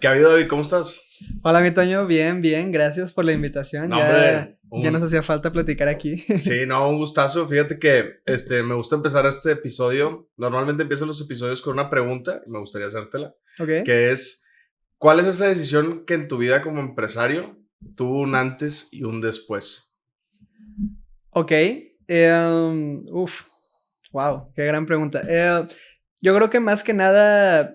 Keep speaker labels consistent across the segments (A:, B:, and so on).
A: ¿Qué ha habido, David? ¿Cómo estás?
B: Hola, mi Toño, bien, bien, gracias por la invitación.
A: No,
B: Ya,
A: hombre,
B: ya nos hacía falta platicar aquí.
A: sí, no, un gustazo. Fíjate que me gusta empezar este episodio. Normalmente empiezo los episodios con una pregunta y me gustaría hacértela,
B: Ok,
A: que es, ¿cuál es esa decisión que en tu vida como empresario tuvo un antes y un después?
B: ok. Uf, wow, qué gran pregunta. Yo creo que más que nada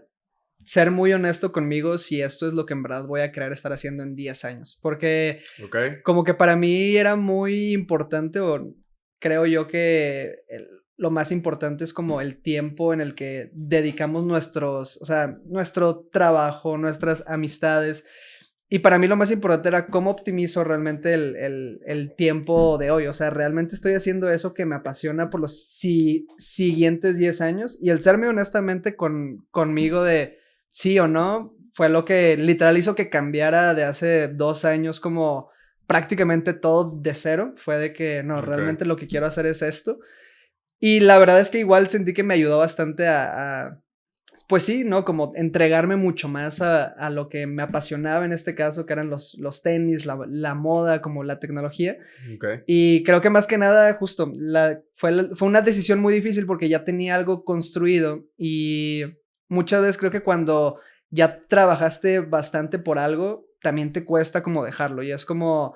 B: ser muy honesto conmigo si esto es lo que en verdad voy a querer estar haciendo en 10 años. Porque
A: ¿Ok?
B: como que para mí era muy importante, o creo yo que lo más importante es como el tiempo en el que dedicamos o sea, nuestro trabajo, nuestras amistades. Y para mí lo más importante era cómo optimizo realmente el tiempo de hoy. O sea, realmente estoy haciendo eso que me apasiona por los siguientes 10 años. Y el serme honestamente conmigo de sí o no fue lo que literal hizo que cambiara de hace 2 años como prácticamente todo de cero. Fue de que no,
A: Ok.
B: realmente lo que quiero hacer es esto. Y la verdad es que igual sentí que me ayudó bastante pues sí, ¿no? Como entregarme mucho más a lo que me apasionaba en este caso, que eran los tenis, la moda, como la tecnología.
A: Ok.
B: Y creo que más que nada, justo, fue una decisión muy difícil porque ya tenía algo construido y muchas veces creo que cuando ya trabajaste bastante por algo, también te cuesta como dejarlo y es como,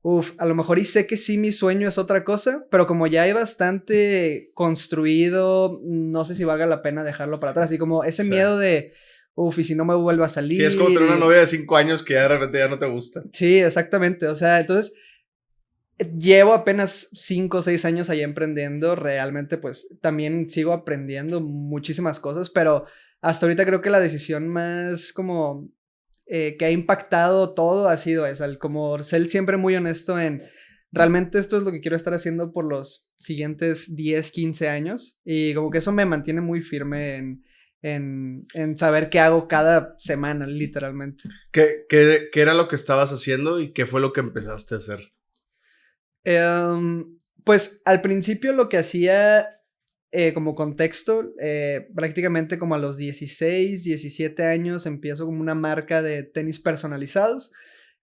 B: uf, a lo mejor y sé que sí mi sueño es otra cosa, pero como ya hay bastante construido, no sé si valga la pena dejarlo para atrás y como ese
A: Sí.
B: miedo de, uf, y si no me vuelvo a
A: Sí, es como
B: salir
A: tener una
B: y...
A: novia de 5 años que ya de repente ya no te gusta.
B: Sí, exactamente. O sea, entonces llevo apenas 5 o 6 años ahí emprendiendo. Realmente, pues también sigo aprendiendo muchísimas cosas, pero hasta ahorita creo que la decisión más como que ha impactado todo ha sido esa, el como ser siempre muy honesto en realmente esto es lo que quiero estar haciendo por los siguientes 10 15 años y como que eso me mantiene muy firme en saber qué hago cada semana, literalmente.
A: ¿Qué era lo que estabas haciendo y qué fue lo que empezaste a hacer?
B: Pues al principio lo que hacía como contexto, prácticamente como a los 16 17 años empiezo como una marca de tenis personalizados.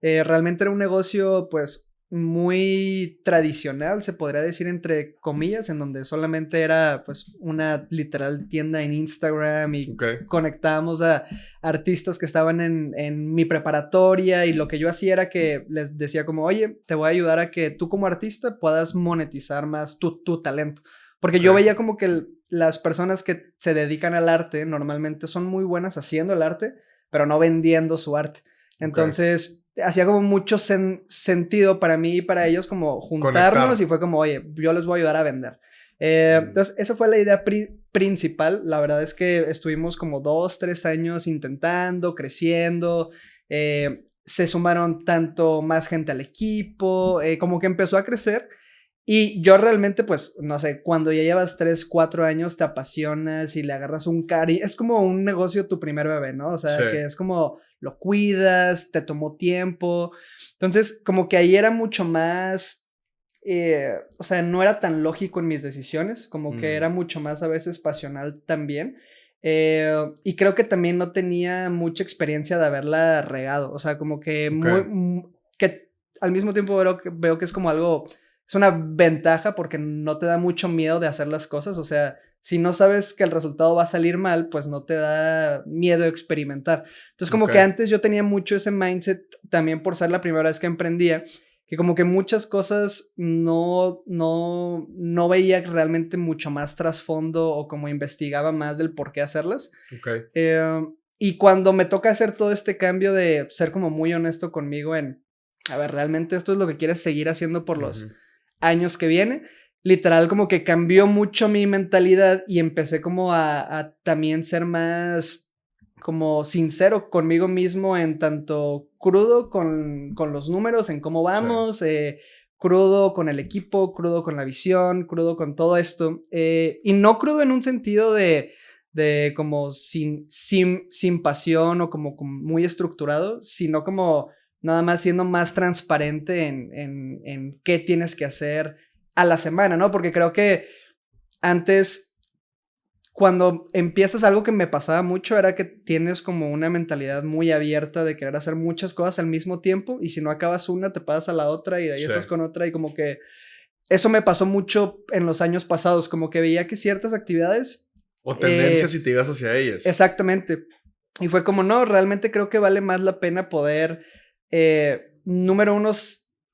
B: Realmente era un negocio pues muy tradicional, se podría decir entre comillas, en donde solamente era pues una literal tienda en Instagram y
A: Ok.
B: conectábamos a artistas que estaban en mi preparatoria y lo que yo hacía era que les decía como, oye, te voy a ayudar a que tú como artista puedas monetizar más tu talento. Porque
A: Ok.
B: yo veía como que las personas que se dedican al arte normalmente son muy buenas haciendo el arte, pero no vendiendo su arte.
A: Ok.
B: Entonces, hacía como mucho sentido para mí y para ellos como juntarnos y
A: Conectar.
B: fue como, oye, yo les voy a ayudar a vender.
A: Mm.
B: Entonces, esa fue la idea principal. La verdad es que estuvimos como 2, 3 años intentando, creciendo. Se sumaron tanto más gente al equipo, como que empezó a crecer. Y yo realmente, pues, no sé, cuando ya llevas 3, 4 años, te apasionas y le agarras un cari. Es como un negocio tu primer bebé, ¿no? O
A: Sí.
B: sea, que es como lo cuidas, te tomó tiempo. Entonces, como que ahí era mucho más, o sea, no era tan lógico en mis decisiones, como que
A: Mm.
B: era mucho más a veces pasional también. Y creo que también no tenía mucha experiencia de haberla regado. O sea, como que
A: Ok.
B: que al mismo tiempo veo que es como algo es una ventaja porque no te da mucho miedo de hacer las cosas. O sea, si no sabes que el resultado va a salir mal, pues no te da miedo experimentar. Entonces, como
A: Ok.
B: que antes yo tenía mucho ese mindset también por ser la primera vez que emprendía, que como que muchas cosas no veía realmente mucho más trasfondo o como investigaba más del por qué hacerlas.
A: Ok.
B: Eh, y cuando me toca hacer todo este cambio de ser como muy honesto conmigo en, a ver, realmente esto es lo que quieres seguir haciendo por los
A: Ujú.
B: años que viene, literal como que cambió mucho mi mentalidad y empecé como a también ser más como sincero conmigo mismo en tanto crudo con los números, en cómo
A: Sí.
B: vamos, crudo con el equipo, crudo con la visión, crudo con todo esto, y no crudo en un sentido de como sin pasión o como muy estructurado, sino como nada más siendo más transparente en qué tienes que hacer a la semana, ¿no? Porque creo que antes, cuando empiezas, algo que me pasaba mucho era que tienes como una mentalidad muy abierta de querer hacer muchas cosas al mismo tiempo, y si no acabas una, te pasas a la otra y de ahí
A: Sí.
B: estás con otra, y como que eso me pasó mucho en los años pasados, como que veía que ciertas actividades...
A: O tendencias y te ibas hacia ellas.
B: Exactamente. Y fue como, no, realmente creo que vale más la pena poder, número uno,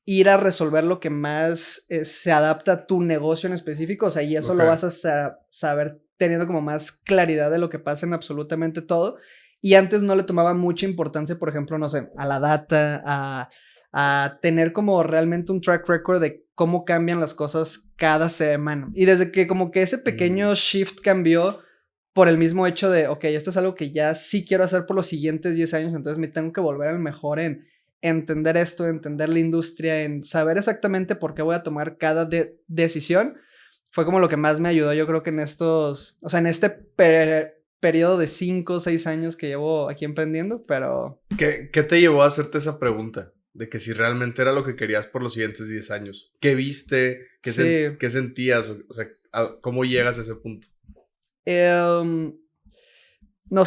B: ir a resolver lo que más se adapta a tu negocio en específico, o sea, y eso lo vas a saber teniendo como más claridad de lo que pasa en absolutamente todo. Y antes no le tomaba mucha importancia, por ejemplo, no sé, a la data, a tener como realmente un track record de cómo cambian las cosas cada semana. Y desde que como que ese pequeño shift cambió por el mismo hecho de, ok, esto es algo que ya sí quiero hacer por los siguientes 10 años, entonces me tengo que volver al mejor en entender esto, entender la industria, en saber exactamente por qué voy a tomar cada decisión. Fue como lo que más me ayudó, yo creo que en estos, o sea, en este periodo de 5 o 6 años que llevo aquí emprendiendo, pero...
A: ¿Qué te llevó a hacerte esa pregunta? De que si realmente era lo que querías por los siguientes 10 años. ¿Qué viste? ¿Qué sentías? O sea, ¿cómo llegas a ese punto?
B: No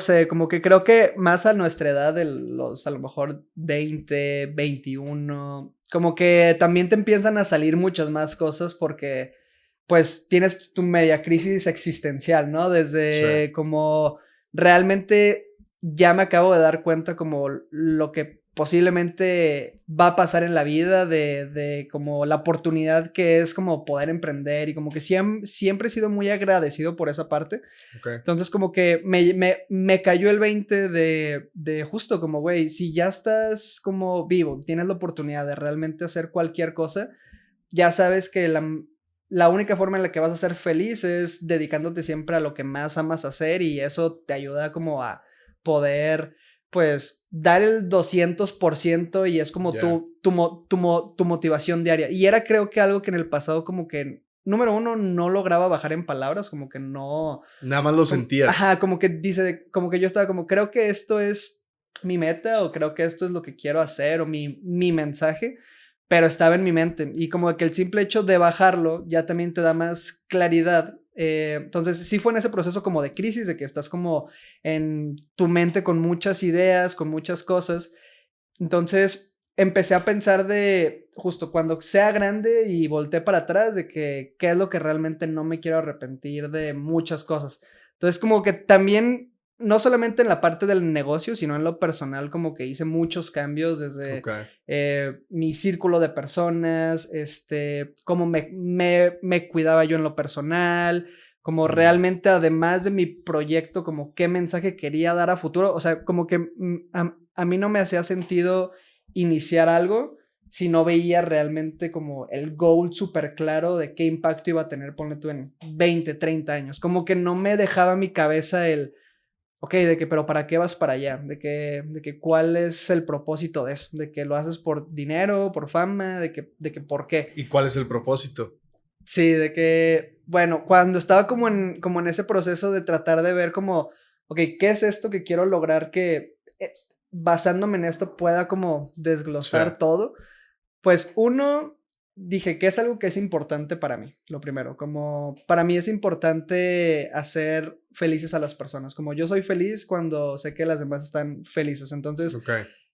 B: sé, como que creo que más a nuestra edad, de los a lo mejor 20, 21, como que también te empiezan a salir muchas más cosas porque pues tienes tu media crisis existencial, ¿no? Desde como realmente ya me acabo de dar cuenta como lo que posiblemente va a pasar en la vida, de como la oportunidad que es como poder emprender, y como que siempre he sido muy agradecido por esa parte. Entonces como que me cayó el 20 de justo como, güey, si ya estás como vivo, tienes la oportunidad de realmente hacer cualquier cosa, ya sabes que la única forma en la que vas a ser feliz es dedicándote siempre a lo que más amas hacer, y eso te ayuda como a poder, pues, dar el 200%, y es como tu motivación diaria. Y era, creo que algo que en el pasado como que, número uno, no lograba bajar en palabras, como que no...
A: Nada más lo sentías.
B: Ajá, como que como que yo estaba como, creo que esto es mi meta, o creo que esto es lo que quiero hacer, o mi mensaje, pero estaba en mi mente, y como que el simple hecho de bajarlo ya también te da más claridad. Entonces sí fue en ese proceso como de crisis, de que estás como en tu mente con muchas ideas, con muchas cosas. Entonces empecé a pensar de justo cuando sea grande, y volteé para atrás de que qué es lo que realmente no me quiero arrepentir de muchas cosas. Entonces como que también, no solamente en la parte del negocio, sino en lo personal, como que hice muchos cambios desde mi círculo de personas, cómo me cuidaba yo en lo personal, como realmente, además de mi proyecto, como qué mensaje quería dar a futuro. O sea, como que a mí no me hacía sentido iniciar algo si no veía realmente como el goal súper claro de qué impacto iba a tener, ponle tú, en 20, 30 años. Como que no me dejaba mi cabeza el, ok, de que, pero ¿para qué vas para allá? De que ¿cuál es el propósito de eso? De que lo haces por dinero, por fama, de que ¿por qué?
A: ¿Y cuál es el propósito?
B: Sí, de que, bueno, cuando estaba como en ese proceso de tratar de ver como, ok, ¿qué es esto que quiero lograr que basándome en esto pueda como desglosar todo? Pues uno, dije que es algo que es importante para mí, lo primero, como para mí es importante hacer felices a las personas, como yo soy feliz cuando sé que las demás están felices. Entonces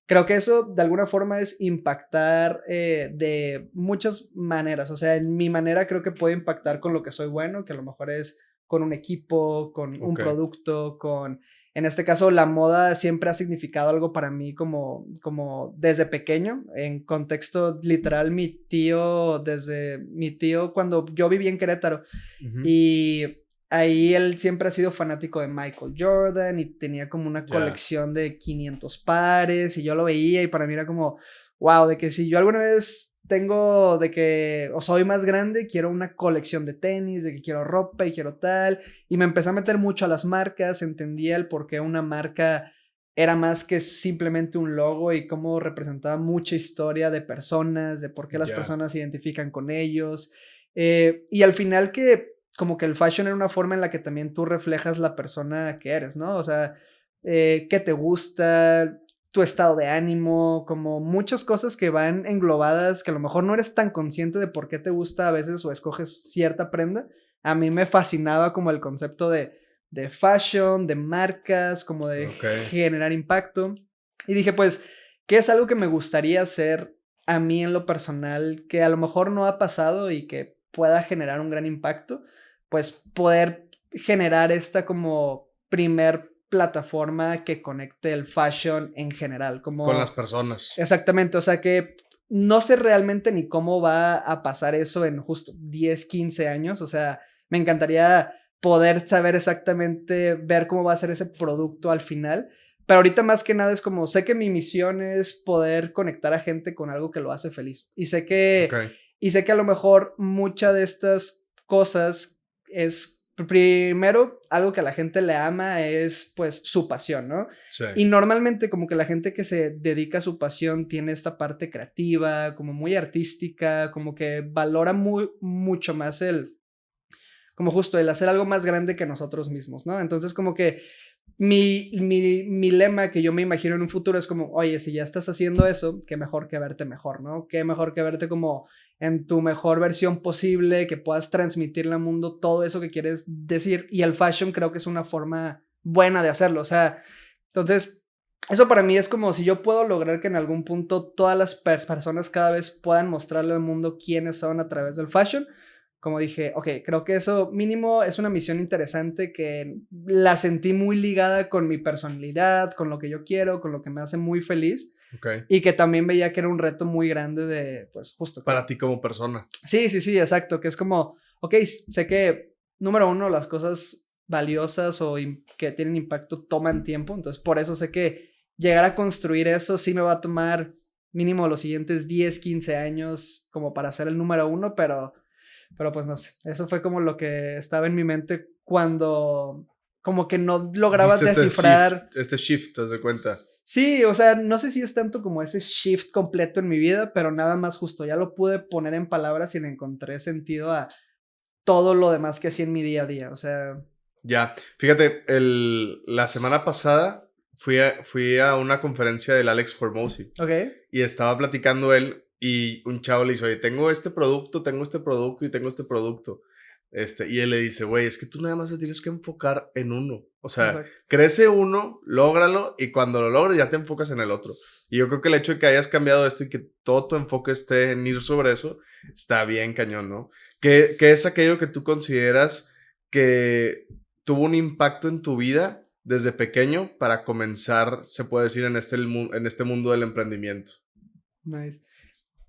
B: creo que eso de alguna forma es impactar de muchas maneras. O sea, en mi manera creo que puedo impactar con lo que soy bueno, que a lo mejor es con un equipo, con un producto, en este caso, la moda siempre ha significado algo para mí como desde pequeño. En contexto literal, mi tío, cuando yo vivía en Querétaro, y ahí él siempre ha sido fanático de Michael Jordan, y tenía como una colección de 500 pares, y yo lo veía y para mí era como, wow, de que si yo alguna vez tengo de que, o soy más grande, quiero una colección de tenis, de que quiero ropa y quiero tal, y me empecé a meter mucho a las marcas, entendía el por qué una marca era más que simplemente un logo, y cómo representaba mucha historia de personas, de por qué las personas se identifican con ellos, y al final que como que el fashion era una forma en la que también tú reflejas la persona que eres, ¿no? O sea, qué te gusta, tu estado de ánimo, como muchas cosas que van englobadas, que a lo mejor no eres tan consciente de por qué te gusta a veces o escoges cierta prenda. A mí me fascinaba como el concepto de de fashion, de marcas, como de generar impacto. Y dije, pues, ¿qué es algo que me gustaría hacer a mí en lo personal que a lo mejor no ha pasado y que pueda generar un gran impacto? Pues poder generar esta como primer plataforma que conecte el fashion en general. Como,
A: con las personas.
B: Exactamente, o sea que no sé realmente ni cómo va a pasar eso en justo 10, 15 años, o sea, me encantaría poder saber exactamente, ver cómo va a ser ese producto al final, pero ahorita más que nada es como, sé que mi misión es poder conectar a gente con algo que lo hace feliz, y sé que a lo mejor muchas de estas cosas es, primero, algo que a la gente le ama es pues su pasión, ¿no?
A: Sí.
B: Y normalmente como que la gente que se dedica a su pasión tiene esta parte creativa, como muy artística, como que valora mucho más como justo el hacer algo más grande que nosotros mismos, ¿no? Entonces como que mi lema que yo me imagino en un futuro es como, oye, si ya estás haciendo eso, qué mejor que verte mejor, ¿no? Qué mejor que verte como en tu mejor versión posible, que puedas transmitirle al mundo todo eso que quieres decir. Y el fashion creo que es una forma buena de hacerlo. O sea, entonces, eso para mí es como si yo puedo lograr que en algún punto todas las personas cada vez puedan mostrarle al mundo quiénes son a través del fashion. Como dije, ok, creo que eso mínimo es una misión interesante que la sentí muy ligada con mi personalidad, con lo que yo quiero, con lo que me hace muy feliz. Y que también veía que era un reto muy grande de, pues, justo.
A: Para ti como persona.
B: Sí, exacto, que es como, ok, sé que, número uno, las cosas valiosas o que tienen impacto toman tiempo, entonces por eso sé que llegar a construir eso sí me va a tomar mínimo los siguientes 10, 15 años como para ser el número uno, pero pues no sé, eso fue como lo que estaba en mi mente cuando como que no lograba descifrar.
A: Este shift, ¿te das cuenta?
B: Sí, o sea, no sé si es tanto como ese shift completo en mi vida, pero nada más justo, ya lo pude poner en palabras y le encontré sentido a todo lo demás que hacía en mi día a día, o sea.
A: Ya, fíjate, la semana pasada fui a una conferencia del Alex Hormozi.
B: Ok.
A: Y estaba platicando él y un chavo le dice, oye, tengo este producto y tengo este producto. Y él le dice, güey, es que tú nada más te tienes que enfocar en uno. O sea,
B: Exacto.
A: crece uno, lógralo y cuando lo logres ya te enfocas en el otro. Y yo creo que el hecho de que hayas cambiado esto y que todo tu enfoque esté en ir sobre eso, está bien cañón, ¿no? ¿Qué es aquello que tú consideras que tuvo un impacto en tu vida desde pequeño para comenzar, se puede decir, en este mundo del emprendimiento?
B: Nice.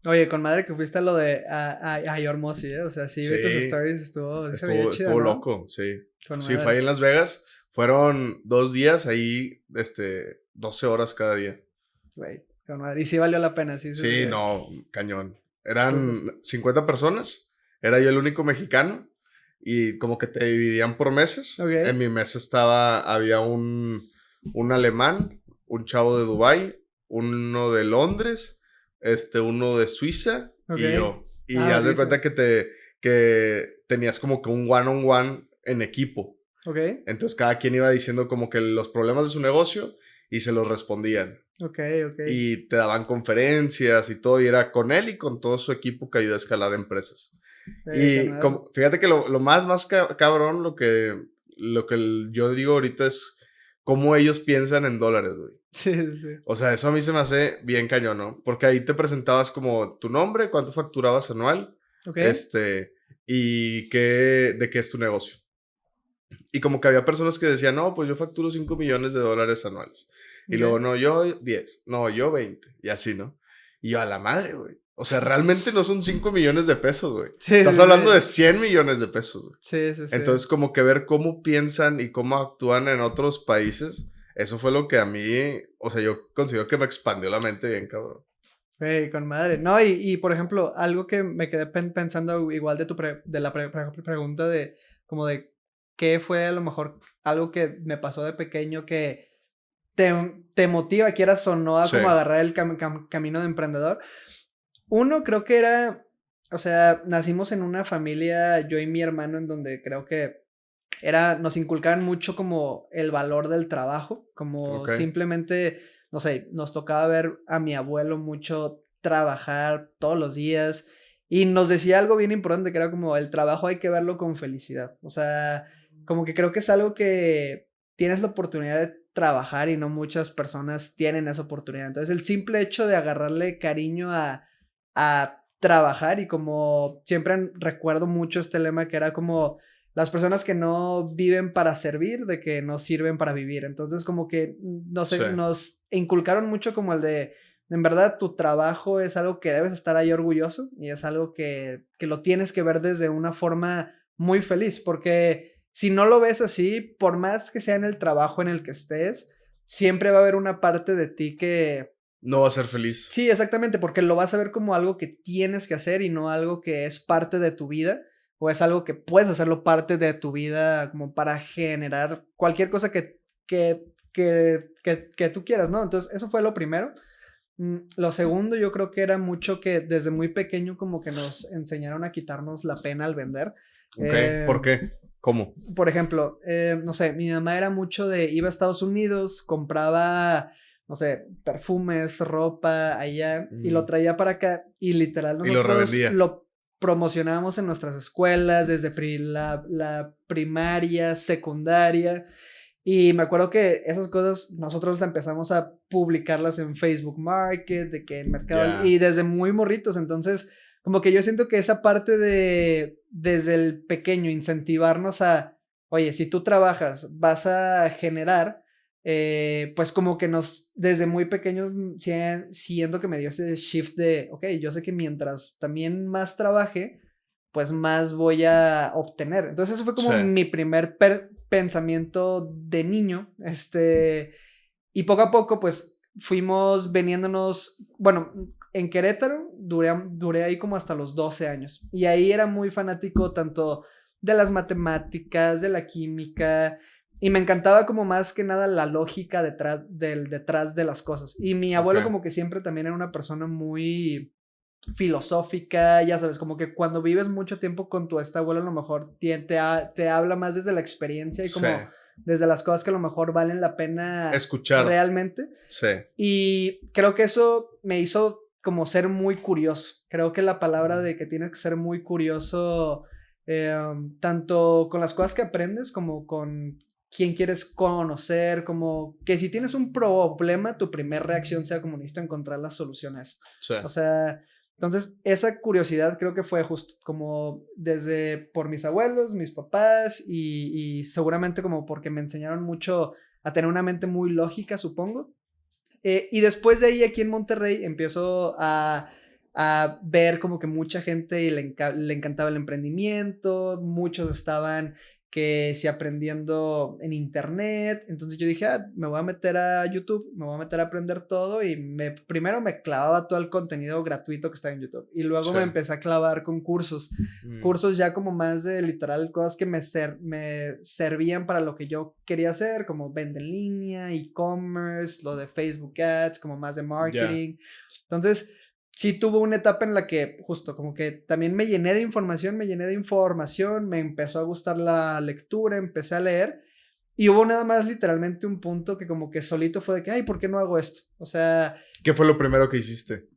B: Oye, con madre que fuiste a lo de a Hormozi, ¿eh? O sea, sí, vi tus stories,
A: estuvo
B: ¿no?
A: loco, sí.
B: Con
A: Sí,
B: madre.
A: fue ahí en Las Vegas. Fueron 2 días ahí, 12 horas cada día.
B: Güey, con madre. Y sí valió la pena, sí.
A: Sí, no, cañón. Eran 50 personas, era yo el único mexicano y como que te dividían por meses.
B: Okay.
A: En mi mesa había un alemán, un chavo de Dubái, uno de Londres, uno de Suiza y yo. Y haz de cuenta que tenías como que un one-on-one en equipo.
B: Okay.
A: Entonces cada quien iba diciendo como que los problemas de su negocio y se los respondían.
B: Okay.
A: Y te daban conferencias y todo, y era con él y con todo su equipo que ayuda a escalar empresas. Y fíjate que lo más cabrón, lo que yo digo ahorita es cómo ellos piensan en dólares, güey.
B: Sí.
A: O sea, eso a mí se me hace bien cañón, ¿no? Porque ahí te presentabas como tu nombre, cuánto facturabas anual, y de qué es tu negocio. Y como que había personas que decían, no, pues yo facturo $5 millones anuales. Y luego, no, yo 10, no, yo 20, y así, ¿no? Y yo, a la madre, güey. O sea, realmente no son 5 millones de pesos, güey. Estás hablando de 100 millones de pesos, güey.
B: Sí.
A: Entonces, como que ver cómo piensan y cómo actúan en otros países, eso fue lo que a mí, o sea, yo considero que me expandió la mente bien, cabrón.
B: Con madre. No, y por ejemplo, algo que me quedé pensando igual de la pregunta de como de qué fue a lo mejor algo que me pasó de pequeño que te motiva, quieras o no, a como agarrar el camino de emprendedor. Uno, creo que era, o sea, nacimos en una familia, yo y mi hermano, en donde creo que nos inculcaban mucho como el valor del trabajo, como simplemente, no sé, nos tocaba ver a mi abuelo mucho trabajar todos los días y nos decía algo bien importante que era como el trabajo hay que verlo con felicidad, o sea, como que creo que es algo que tienes la oportunidad de trabajar y no muchas personas tienen esa oportunidad. Entonces, el simple hecho de agarrarle cariño a trabajar y como siempre recuerdo mucho este lema que era como las personas que no viven para servir, de que no sirven para vivir. Entonces, como que
A: Sí.
B: nos inculcaron mucho como el de, en verdad, tu trabajo es algo que debes estar ahí orgulloso y es algo que lo tienes que ver desde una forma muy feliz, porque si no lo ves así, por más que sea en el trabajo en el que estés, siempre va a haber una parte de ti que...
A: No va a ser feliz.
B: Sí, exactamente, porque lo vas a ver como algo que tienes que hacer y no algo que es parte de tu vida o es algo que puedes hacerlo parte de tu vida como para generar cualquier cosa que tú quieras, ¿no? Entonces, eso fue lo primero. Lo segundo, yo creo que era mucho que desde muy pequeño como que nos enseñaron a quitarnos la pena al vender.
A: Ok, ¿por qué? ¿Cómo?
B: Por ejemplo, no sé, mi mamá era mucho de, iba a Estados Unidos, compraba, no sé, perfumes, ropa allá y lo traía para acá y literal
A: Y lo
B: nosotros
A: revendía.
B: lo promocionábamos en nuestras escuelas, desde la primaria, secundaria. Y me acuerdo que esas cosas nosotros empezamos a publicarlas en Facebook Market, de que en Mercado,
A: Ya.
B: y desde muy morritos. Entonces, como que yo siento que esa parte de, desde el pequeño, incentivarnos a, oye, si tú trabajas, vas a generar, pues como que desde muy pequeños, siento que me dio ese shift de, ok, yo sé que mientras también más trabaje, pues más voy a obtener. Entonces eso fue
A: Sí.
B: como mi primer pensamiento de niño, y poco a poco pues fuimos veniéndonos, bueno, en Querétaro duré ahí como hasta los 12 años y ahí era muy fanático tanto de las matemáticas, de la química y me encantaba como más que nada la lógica detrás de las cosas. Y mi abuelo
A: Ok.
B: como que siempre también era una persona muy filosófica, ya sabes, como que cuando vives mucho tiempo con tu abuelo a lo mejor te habla más desde la experiencia y
A: Sí.
B: como desde las cosas que a lo mejor valen la pena
A: Escuchar.
B: realmente.
A: Sí.
B: Y creo que eso me hizo como ser muy curioso. Creo que la palabra de que tienes que ser muy curioso, tanto con las cosas que aprendes como con quién quieres conocer, como que si tienes un problema, tu primera reacción sea como necesito encontrar la solución a esto.
A: Sí.
B: O sea, entonces esa curiosidad creo que fue justo como desde por mis abuelos, mis papás y seguramente como porque me enseñaron mucho a tener una mente muy lógica, supongo. Y después de ahí aquí en Monterrey empiezo a ver como que mucha gente le encantaba el emprendimiento, muchos estaban que si aprendiendo en internet, entonces yo dije, me voy a meter a YouTube, me voy a meter a aprender todo y primero me clavaba todo el contenido gratuito que estaba en YouTube y luego
A: Sí.
B: me empecé a clavar con cursos ya como más de literal cosas que me servían para lo que yo quería hacer, como venta en línea, e-commerce, lo de Facebook Ads, como más de
A: Ya.
B: marketing. Entonces, sí tuvo una etapa en la que justo como que también me llené de información, me empezó a gustar la lectura, empecé a leer y hubo nada más literalmente un punto que como que solito fue de que, ay, ¿por qué no hago esto? O sea,
A: ¿Qué fue lo primero que hiciste?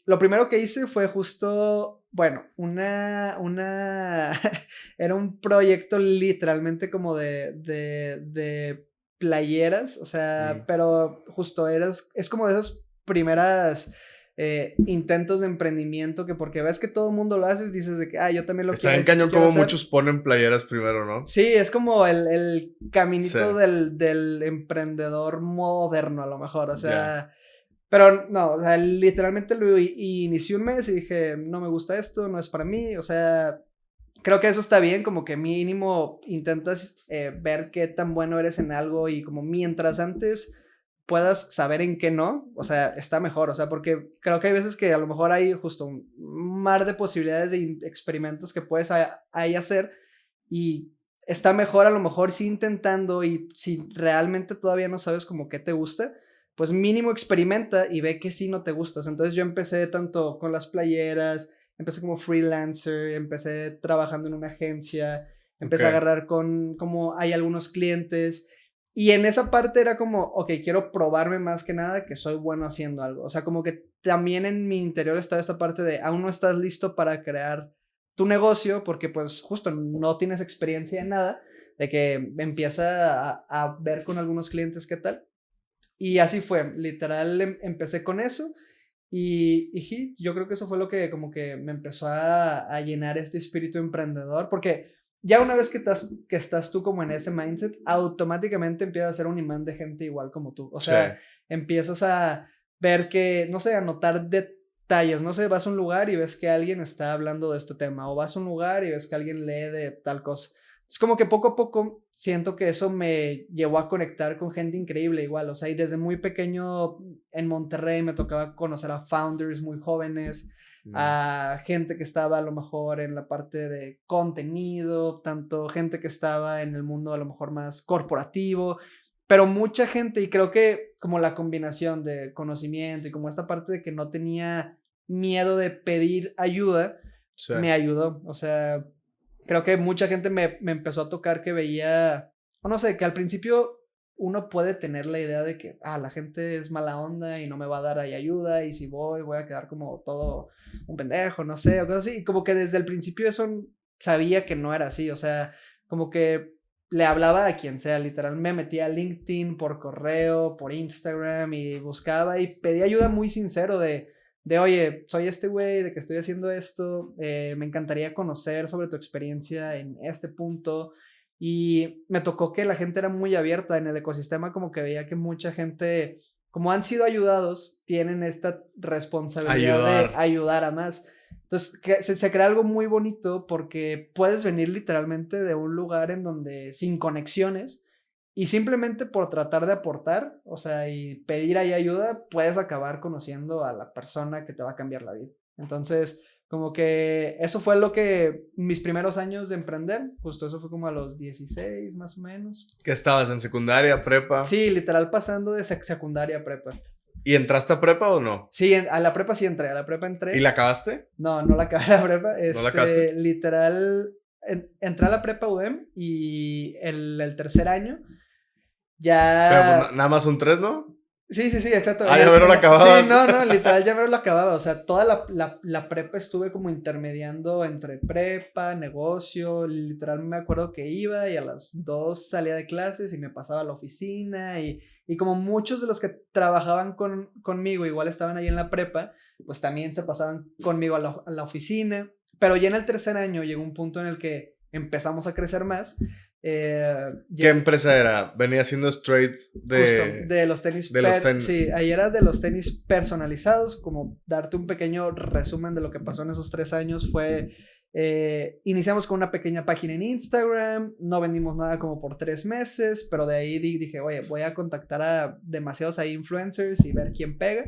B: lo primero que hice fue justo, bueno, era un proyecto literalmente como de playeras, o sea, pero justo es como de esas primeras intentos de emprendimiento que porque ves que todo el mundo lo hace, dices de que, yo también
A: Está bien
B: lo
A: cañón
B: quiero
A: como
B: hacer.
A: muchos ponen playeras primero, ¿no?
B: Sí, es como el
A: Sí.
B: caminito del emprendedor moderno a lo mejor, o
A: Ya.
B: sea... Pero no, o sea, literalmente lo inicié un mes y dije, no me gusta esto, no es para mí, o sea, creo que eso está bien, como que mínimo intentas ver qué tan bueno eres en algo y como mientras antes puedas saber en qué no, o sea, está mejor, o sea, porque creo que hay veces que a lo mejor hay justo un mar de posibilidades de experimentos que puedes ahí hacer y está mejor a lo mejor sí intentando y si realmente todavía no sabes como qué te gusta, pues mínimo experimenta y ve que sí no te gustas. Entonces yo empecé tanto con las playeras, empecé como freelancer, empecé trabajando en una agencia,
A: Ok.
B: empecé a agarrar como hay algunos clientes y en esa parte era como, ok, quiero probarme más que nada que soy bueno haciendo algo. O sea, como que también en mi interior estaba esta parte de aún no estás listo para crear tu negocio porque pues justo no tienes experiencia en nada, de que empieza a ver con algunos clientes qué tal. Y así fue, literal empecé con eso y sí, yo creo que eso fue lo que como que me empezó a llenar este espíritu emprendedor, porque ya una vez que estás tú como en ese mindset, automáticamente empiezas a ser un imán de gente igual como tú. O sea,
A: Sí.
B: empiezas a ver que, no sé, a notar detalles, no sé, vas a un lugar y ves que alguien está hablando de este tema, o vas a un lugar y ves que alguien lee de tal cosa. Es como que poco a poco siento que eso me llevó a conectar con gente increíble igual, o sea, y desde muy pequeño en Monterrey me tocaba conocer a founders muy jóvenes, a gente que estaba a lo mejor en la parte de contenido, tanto gente que estaba en el mundo a lo mejor más corporativo, pero mucha gente, y creo que como la combinación de conocimiento y como esta parte de que no tenía miedo de pedir ayuda,
A: Sí.
B: me ayudó, o sea, creo que mucha gente me empezó a tocar que veía, o no sé, que al principio uno puede tener la idea de que, la gente es mala onda y no me va a dar ahí ayuda y si voy a quedar como todo un pendejo, no sé, o cosas así. Y como que desde el principio eso sabía que no era así, o sea, como que le hablaba a quien sea, literal, me metía a LinkedIn por correo, por Instagram y buscaba y pedía ayuda muy sincero de oye, soy este güey, de que estoy haciendo esto, me encantaría conocer sobre tu experiencia en este punto. Y me tocó que la gente era muy abierta en el ecosistema, como que veía que mucha gente, como han sido ayudados, tienen esta responsabilidad de
A: Ayudar.
B: ayudar a más. Entonces se crea algo muy bonito porque puedes venir literalmente de un lugar en donde sin conexiones y simplemente por tratar de aportar, o sea, y pedir ahí ayuda, puedes acabar conociendo a la persona que te va a cambiar la vida. Entonces, como que eso fue lo que mis primeros años de emprender, justo eso fue como a los 16 más o menos.
A: ¿Qué estabas en secundaria, prepa?
B: Sí, literal pasando de secundaria a prepa.
A: ¿Y entraste a prepa o no?
B: Sí, a la prepa sí entré, a la prepa
A: ¿Y
B: entré.
A: la acabaste?
B: No, no la acabé la prepa,
A: ¿No la acabaste?
B: literal, entré a la prepa UDEM y el tercer año
A: Pero pues,
B: ya.
A: nada más un 3, ¿no?
B: Sí, sí, sí, exacto.
A: Ah, ya ver, lo
B: Sí,
A: acababas.
B: no, no, literal ya me lo acababa. O sea, toda la prepa estuve como intermediando entre prepa, negocio. Literal me acuerdo que iba y a las 2 salía de clases y me pasaba a la oficina. Y como muchos de los que trabajaban conmigo igual estaban ahí en la prepa, pues también se pasaban conmigo a la oficina. Pero ya en el tercer año llegó un punto en el que empezamos a crecer más.
A: ¿Qué empresa era? Venía siendo straight
B: Justo, de los tenis,
A: de los tenis.
B: sí, ahí era de los tenis personalizados, como darte un pequeño resumen de lo que pasó en esos 3 años fue, iniciamos con una pequeña página en Instagram, no vendimos nada como por 3 meses, pero de ahí dije, oye, voy a contactar a demasiados ahí influencers y ver quién pega.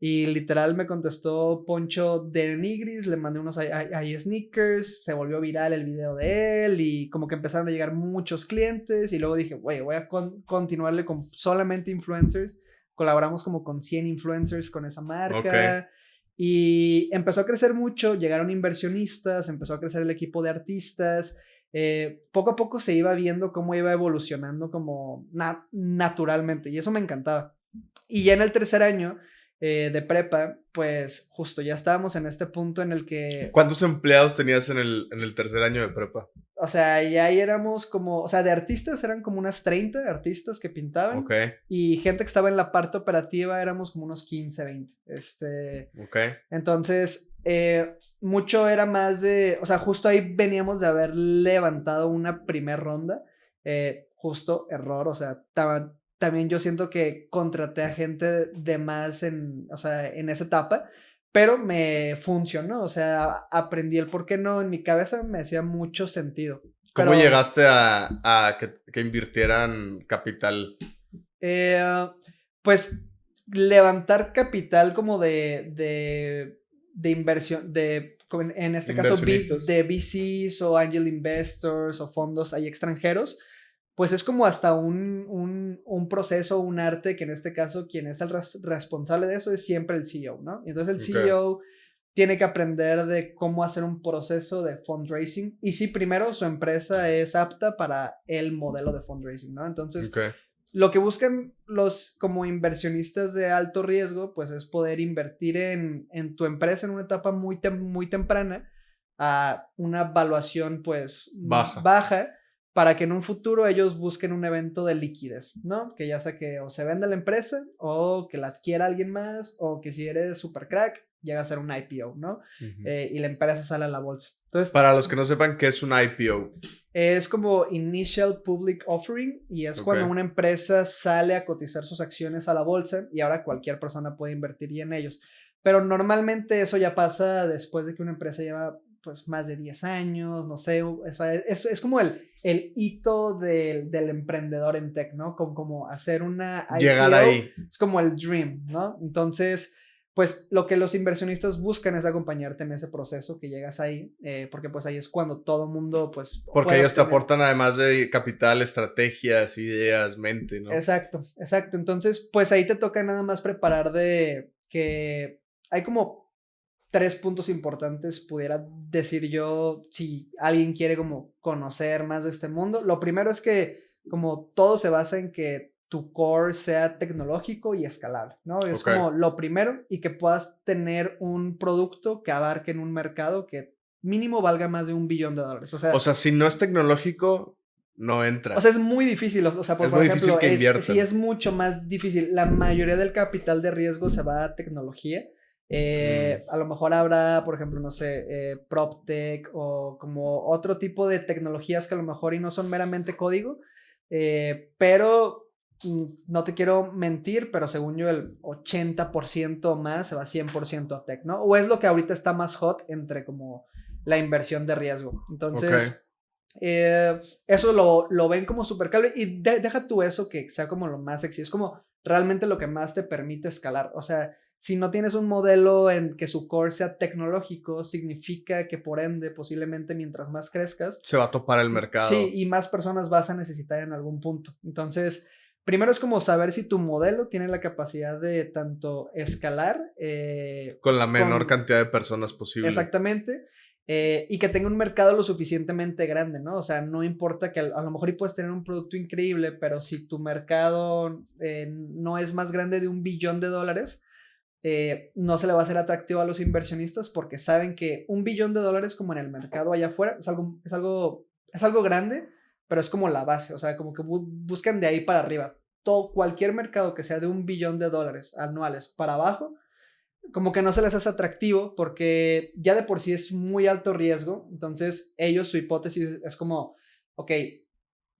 B: Y literal me contestó Poncho de Nigris, le mandé unos ahí sneakers, se volvió viral el video de él y como que empezaron a llegar muchos clientes y luego dije, güey, voy a continuarle con solamente influencers. Colaboramos como con 100 influencers con esa marca.
A: Okay.
B: Y empezó a crecer mucho, llegaron inversionistas, empezó a crecer el equipo de artistas. Poco a poco se iba viendo cómo iba evolucionando como naturalmente y eso me encantaba. Y ya en el tercer año de prepa, pues justo ya estábamos en este punto en el que...
A: ¿Cuántos empleados tenías en el tercer año de prepa?
B: O sea, ya ahí éramos como, o sea, de artistas eran como unas 30 artistas que pintaban.
A: Ok.
B: Y gente que estaba en la parte operativa éramos como unos 15, 20.
A: Ok.
B: Entonces, mucho era más de, o sea, justo ahí veníamos de haber levantado una primer ronda. Justo error, o sea, también yo siento que contraté a gente de más o sea, en esa etapa, pero me funcionó, o sea, aprendí el por qué no, en mi cabeza me hacía mucho sentido.
A: ¿Cómo
B: Pero,
A: llegaste a que invirtieran capital?
B: pues, levantar capital como de inversión, en este caso,
A: Inversionistas.
B: de VCs o angel investors o fondos ahí extranjeros, pues es como hasta un proceso, un arte, que en este caso quien es el responsable de eso es siempre el CEO, ¿no? Y entonces el CEO tiene que aprender de cómo hacer un proceso de fundraising y si primero su empresa es apta para el modelo de fundraising, ¿no? Entonces, lo que buscan los como inversionistas de alto riesgo, pues es poder invertir en tu empresa en una etapa muy temprana a una valuación pues
A: Baja.
B: baja para que en un futuro ellos busquen un evento de liquidez, ¿no? Que ya sea que o se venda la empresa o que la adquiera alguien más o que si eres super crack llega a ser un IPO, ¿no? Y la empresa sale a la bolsa. Entonces,
A: Para los que no sepan qué es un IPO.
B: es como Initial Public Offering y es cuando una empresa sale a cotizar sus acciones a la bolsa y ahora cualquier persona puede invertir en ellos. Pero normalmente eso ya pasa después de que una empresa lleva pues más de 10 años, no sé, o sea, es como el hito del emprendedor en tech, ¿no? Como hacer una IPO.
A: Llegar ahí.
B: Es como el dream, ¿no? Entonces, pues lo que los inversionistas buscan es acompañarte en ese proceso que llegas ahí, porque pues ahí es cuando todo mundo pues...
A: Porque ellos te aportan además de capital, estrategias, ideas, mente, ¿no?
B: Exacto, exacto. Entonces, pues ahí te toca nada más preparar de que hay como 3 puntos importantes, pudiera decir yo, si alguien quiere como conocer más de este mundo. Lo primero es que como todo se basa en que tu core sea tecnológico y escalable, ¿no? Es como lo primero y que puedas tener un producto que abarque en un mercado que mínimo valga más de $1 billón. O sea,
A: si no es tecnológico, no entra.
B: O sea, es muy difícil. O sea, por ejemplo, sí es mucho más difícil. La mayoría del capital de riesgo se va a tecnología. A lo mejor habrá, por ejemplo, no sé, PropTech o como otro tipo de tecnologías que a lo mejor y no son meramente código, pero no te quiero mentir, pero según yo el 80% más se va 100% a tech, ¿no? O es lo que ahorita está más hot entre como la inversión de riesgo. Entonces, eso lo ven como súper cable y deja tú eso que sea como lo más sexy, es como realmente lo que más te permite escalar. O sea, si no tienes un modelo en que su core sea tecnológico, significa que por ende, posiblemente mientras más crezcas,
A: se va a topar el mercado.
B: Sí, y más personas vas a necesitar en algún punto. Entonces, primero es como saber si tu modelo tiene la capacidad de tanto escalar.
A: Con la menor cantidad de personas posible.
B: Exactamente. Y que tenga un mercado lo suficientemente grande, ¿no? O sea, no importa que a lo mejor y puedes tener un producto increíble, pero si tu mercado no es más grande de $1 billón, no se le va a hacer atractivo a los inversionistas porque saben que $1 billón como en el mercado allá afuera es algo grande, pero es como la base, o sea, como que buscan de ahí para arriba. Cualquier mercado que sea de $1 billón anuales para abajo, como que no se les hace atractivo porque ya de por sí es muy alto riesgo. Entonces ellos, su hipótesis es como, ok,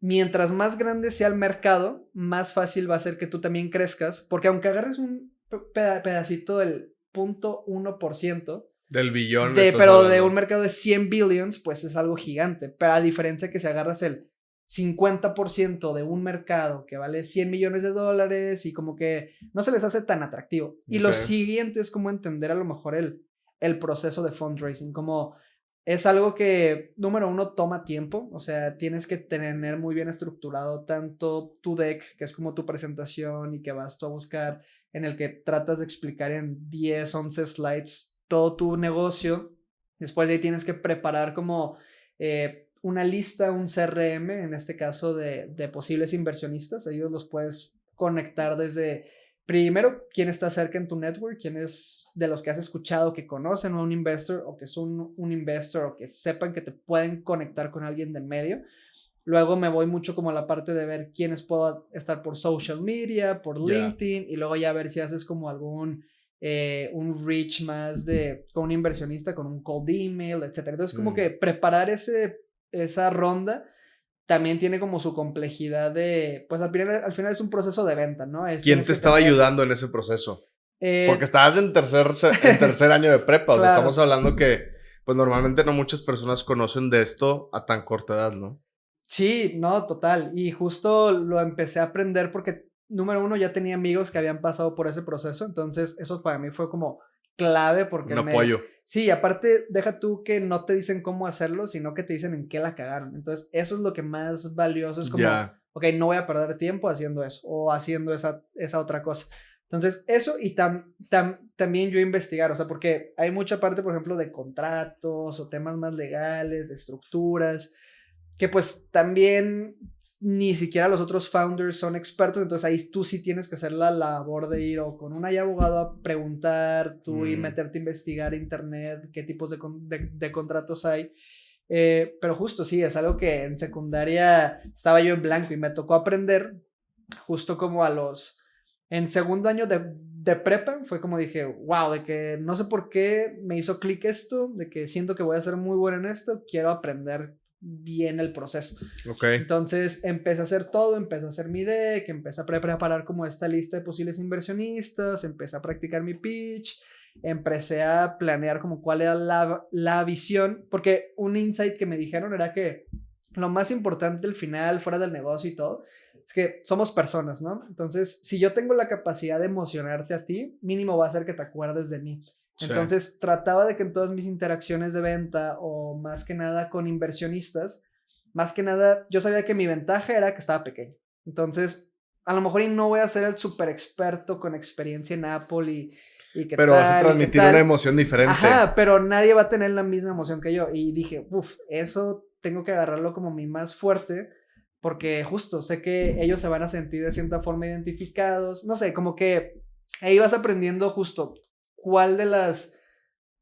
B: mientras más grande sea el mercado, más fácil va a ser que tú también crezcas, porque aunque agarres un pedacito del 0.1%
A: del billón,
B: pero de un mercado de 100 billions, pues es algo gigante. Pero a diferencia que si agarras el 50% de un mercado que vale $100 millones y como que no se les hace tan atractivo. Y lo siguiente es como entender a lo mejor el proceso de fundraising, como es algo que, número uno, toma tiempo, o sea, tienes que tener muy bien estructurado tanto tu deck, que es como tu presentación y que vas tú a buscar, en el que tratas de explicar en 10, 11 slides todo tu negocio. Después de ahí tienes que preparar como una lista, un CRM, en este caso de posibles inversionistas. Ellos los puedes conectar desde, primero, quién está cerca en tu network, quién es de los que has escuchado que conocen a un investor o que son un investor o que sepan que te pueden conectar con alguien del medio. Luego me voy mucho como a la parte de ver quiénes puedo estar por social media, por LinkedIn, y luego ya ver si haces como algún un reach más con un inversionista, con un cold email, etc. Entonces como que preparar esa ronda también tiene como su complejidad de, pues al final es un proceso de venta, ¿no?
A: ¿Quién te estaba ayudando en ese proceso? Porque estabas en tercer año de prepa, claro. O sea, estamos hablando que pues normalmente no muchas personas conocen de esto a tan corta edad, ¿no?
B: Sí, no, total. Y justo lo empecé a aprender porque, número uno, ya tenía amigos que habían pasado por ese proceso. Entonces, eso para mí fue como clave porque
A: un apoyo.
B: Sí, aparte, deja tú que no te dicen cómo hacerlo, sino que te dicen en qué la cagaron. Entonces, eso es lo que más valioso. Es como, ok, no voy a perder tiempo haciendo eso o haciendo esa otra cosa. Entonces, eso y también yo investigar, o sea, porque hay mucha parte, por ejemplo, de contratos o temas más legales, de estructuras, que pues también ni siquiera los otros founders son expertos, entonces ahí tú sí tienes que hacer la labor de ir o con un abogado a preguntar, tú y meterte a investigar internet, qué tipos de contratos hay. Pero justo sí, es algo que en secundaria estaba yo en blanco y me tocó aprender justo como en segundo año de prepa, fue como dije, wow, de que no sé por qué me hizo clic esto, de que siento que voy a ser muy bueno en esto, quiero aprender bien el proceso.
A: Okay.
B: Entonces empecé a hacer todo, empecé a hacer mi deck, empecé a preparar como esta lista de posibles inversionistas, empecé a practicar mi pitch, empecé a planear como cuál era la visión, porque un insight que me dijeron era que lo más importante al final, fuera del negocio y todo, es que somos personas, ¿no? Entonces, si yo tengo la capacidad de emocionarte a ti, mínimo va a ser que te acuerdes de mí. Entonces, trataba de que en todas mis interacciones de venta o más que nada con inversionistas, más que nada, yo sabía que mi ventaja era que estaba pequeño. Entonces, a lo mejor y no voy a ser el súper experto con experiencia en Apple y que
A: pero
B: tal,
A: vas a transmitir una emoción diferente.
B: Ajá, pero nadie va a tener la misma emoción que yo. Y dije, uff, eso tengo que agarrarlo como mi más fuerte, porque justo sé que ellos se van a sentir de cierta forma identificados. No sé, como que ahí vas aprendiendo justo cuál de las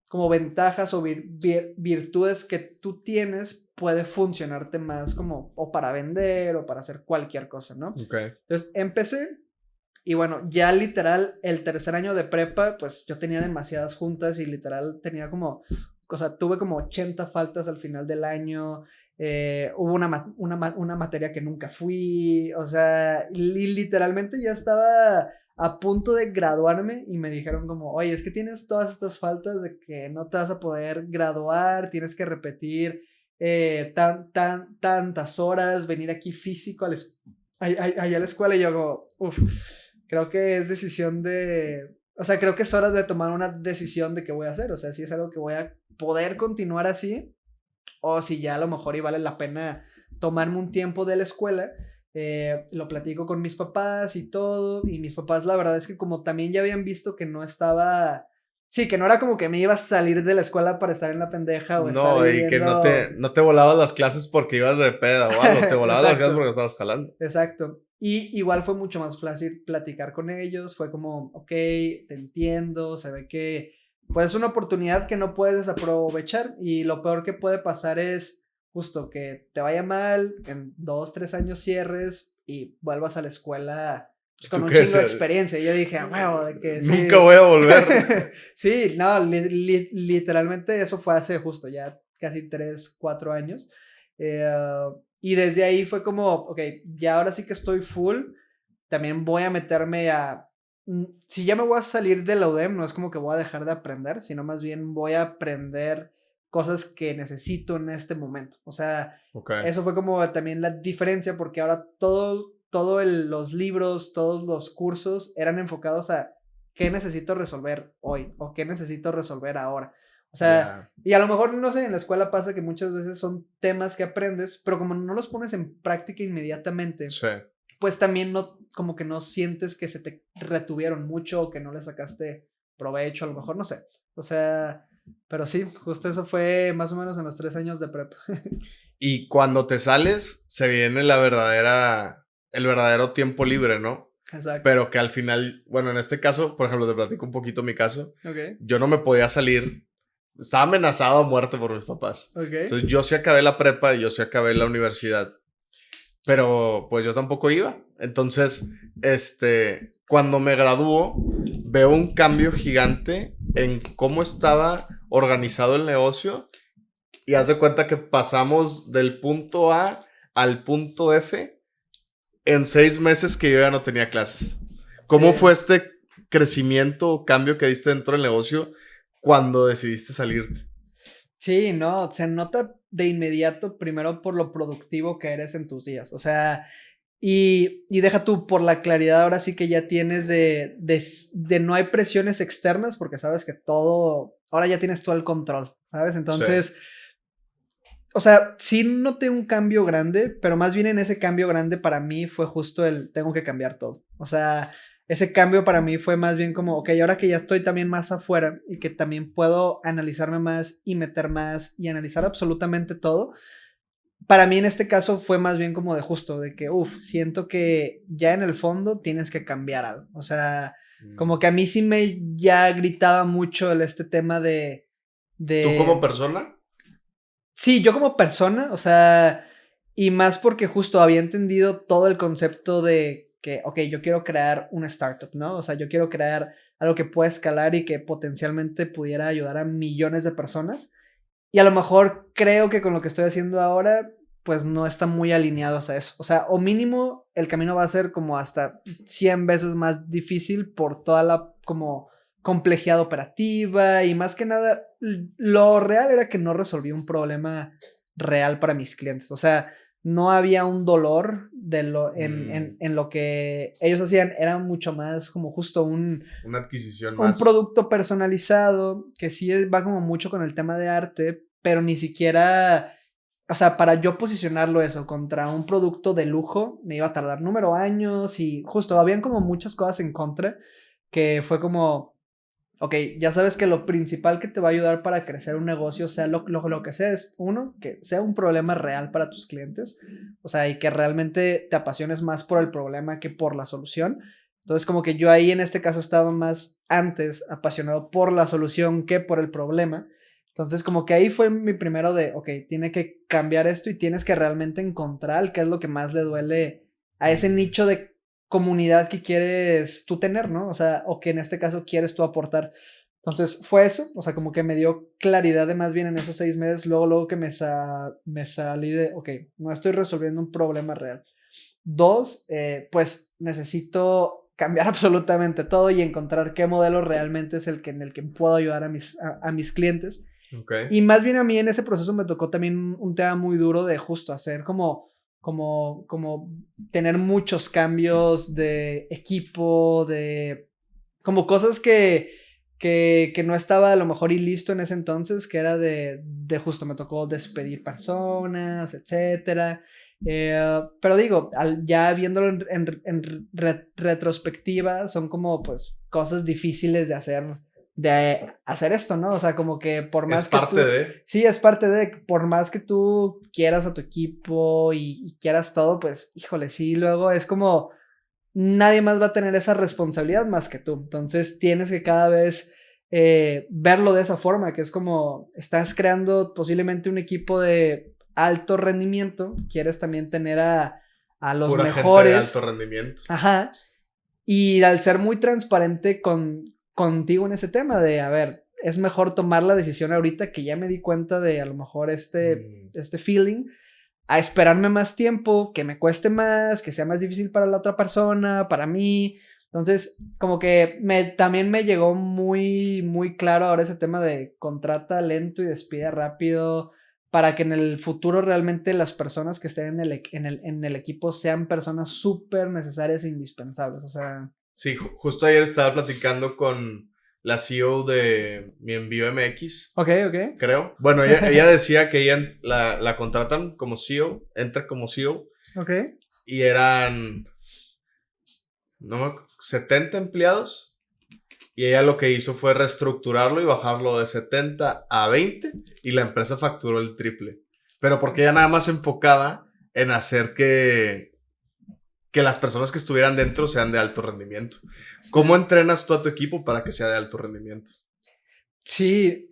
B: como ventajas o virtudes que tú tienes puede funcionarte más como o para vender o para hacer cualquier cosa, ¿no?
A: Okay.
B: Entonces empecé y bueno, ya literal el tercer año de prepa, pues yo tenía demasiadas juntas y literal tenía como, o sea, tuve como 80 faltas al final del año. Hubo una materia que nunca fui, o sea, literalmente ya estaba a punto de graduarme y me dijeron como, oye, es que tienes todas estas faltas de que no te vas a poder graduar, tienes que repetir tantas horas, venir aquí físico allá a la escuela. Y yo como, uff, creo que es decisión o sea, creo que es hora de tomar una decisión de qué voy a hacer, o sea, si es algo que voy a poder continuar así, o si ya a lo mejor y vale la pena tomarme un tiempo de la escuela. Lo platico con mis papás y todo, y mis papás la verdad es que como también ya habían visto que no estaba, sí, que no era como que me iba a salir de la escuela para estar en la pendeja o estar
A: y que no te volabas las clases porque ibas de peda o algo, te volabas las clases porque estabas jalando.
B: Exacto. Y igual fue mucho más fácil platicar con ellos, fue como, ok, te entiendo, se ve que pues es una oportunidad que no puedes desaprovechar y lo peor que puede pasar es justo que te vaya mal, en 2, 3 años cierres y vuelvas a la escuela con un chingo de experiencia. Y yo dije, huevo, de que sí.
A: Nunca voy a volver.
B: Sí, no, literalmente eso fue hace justo ya casi 3, 4 años. Y desde ahí fue como, ok, ya ahora sí que estoy full, también voy a meterme si ya me voy a salir de la UDEM, no es como que voy a dejar de aprender, sino más bien voy a aprender cosas que necesito en este momento. O sea, eso fue como también la diferencia, porque ahora todos los libros, todos los cursos eran enfocados a qué necesito resolver hoy o qué necesito resolver ahora. O sea, y a lo mejor, no sé, en la escuela pasa que muchas veces son temas que aprendes, pero como no los pones en práctica inmediatamente, pues también no, como que no sientes que se te retuvieron mucho o que no le sacaste provecho, a lo mejor, no sé. O sea, pero sí, justo eso fue más o menos en los 3 años de prepa.
A: Y cuando te sales, se viene el verdadero tiempo libre, ¿no?
B: Exacto.
A: Pero que al final, bueno, en este caso, por ejemplo, te platico un poquito mi caso.
B: Okay.
A: Yo no me podía salir. Estaba amenazado a muerte por mis papás.
B: Okay.
A: Entonces yo sí acabé la prepa y yo sí acabé la universidad. Pero pues yo tampoco iba. Entonces, cuando me graduó, veo un cambio gigante en cómo estaba organizado el negocio. Y haz de cuenta que pasamos del punto A al punto F en 6 meses que yo ya no tenía clases. ¿Cómo fue este crecimiento o cambio que diste dentro del negocio cuando decidiste salirte?
B: Sí, no, se nota de inmediato primero por lo productivo que eres en tus días, o sea, y deja tú por la claridad ahora sí que ya tienes de no hay presiones externas porque sabes que todo, ahora ya tienes todo el control, ¿sabes? Entonces, o sea, sí noté un cambio grande, pero más bien en ese cambio grande para mí fue justo tengo que cambiar todo, o sea, ese cambio para mí fue más bien como, ok, ahora que ya estoy también más afuera y que también puedo analizarme más y meter más y analizar absolutamente todo, para mí en este caso fue más bien como de justo, de que, siento que ya en el fondo tienes que cambiar algo. O sea, como que a mí sí me ya gritaba mucho este tema
A: ¿Tú como
B: de...
A: persona?
B: Sí, yo como persona, o sea, y más porque justo había entendido todo el concepto de que, ok, yo quiero crear una startup, ¿no? O sea, yo quiero crear algo que pueda escalar y que potencialmente pudiera ayudar a millones de personas. Y a lo mejor creo que con lo que estoy haciendo ahora, pues no está muy alineado a eso. O sea, o mínimo el camino va a ser como hasta 100 veces más difícil por toda la como complejidad operativa y más que nada, lo real era que no resolví un problema real para mis clientes. O sea, no había un dolor en lo que ellos hacían, era mucho más como justo
A: Una adquisición
B: un
A: más.
B: producto personalizado que sí va como mucho con el tema de arte, pero ni siquiera, o sea, para yo posicionarlo eso contra un producto de lujo, me iba a tardar número años y justo habían como muchas cosas en contra que fue como, ok, ya sabes que lo principal que te va a ayudar para crecer un negocio, sea lo que sea, es uno, que sea un problema real para tus clientes, o sea, y que realmente te apasiones más por el problema que por la solución. Entonces, como que yo ahí en este caso estaba más antes apasionado por la solución que por el problema. Entonces, como que ahí fue mi primero de, ok, tiene que cambiar esto y tienes que realmente encontrar qué es lo que más le duele a ese nicho de comunidad que quieres tú tener, ¿no? O sea, o que en este caso quieres tú aportar. Entonces fue eso, o sea, como que me dio claridad de más bien en esos 6 meses, luego que me salí de, ok, no estoy resolviendo un problema real. Dos, pues necesito cambiar absolutamente todo y encontrar qué modelo realmente es en el que puedo ayudar a mis clientes.
A: Okay.
B: Y más bien a mí en ese proceso me tocó también un tema muy duro de justo hacer como tener muchos cambios de equipo, de como cosas que no estaba a lo mejor y listo en ese entonces, que era de justo me tocó despedir personas, etcétera. Pero digo, ya viéndolo en retrospectiva, son como pues cosas difíciles de hacer esto, ¿no? O sea, como que por
A: Es
B: más que
A: parte
B: tú,
A: de.
B: sí, es parte de, por más que tú quieras a tu equipo y quieras todo, pues, híjole, sí, luego es como nadie más va a tener esa responsabilidad más que tú. Entonces tienes que cada vez verlo de esa forma, que es como estás creando posiblemente un equipo de alto rendimiento, quieres también tener a los
A: Pura gente de alto
B: mejores,
A: rendimiento.
B: ajá, y al ser muy transparente contigo en ese tema de, a ver, es mejor tomar la decisión ahorita que ya me di cuenta de a lo mejor este feeling, a esperarme más tiempo, que me cueste más, que sea más difícil para la otra persona, para mí. Entonces, como que también me llegó muy, muy claro ahora ese tema de contrata lento y despide rápido para que en el futuro realmente las personas que estén en el equipo sean personas súper necesarias e indispensables. O sea,
A: Sí, justo ayer estaba platicando con la CEO de Mi Envío MX,
B: ok, ok.
A: creo. Bueno, ella decía que ella la contratan como CEO, entra como CEO,
B: Ok.
A: y eran, no, 70 empleados. Y ella lo que hizo fue reestructurarlo y bajarlo de 70 a 20 y la empresa facturó el triple. Pero porque ella nada más se enfocaba en hacer que las personas que estuvieran dentro sean de alto rendimiento. ¿Cómo
B: Sí.
A: entrenas tú a tu equipo para que sea de alto rendimiento?
B: Sí,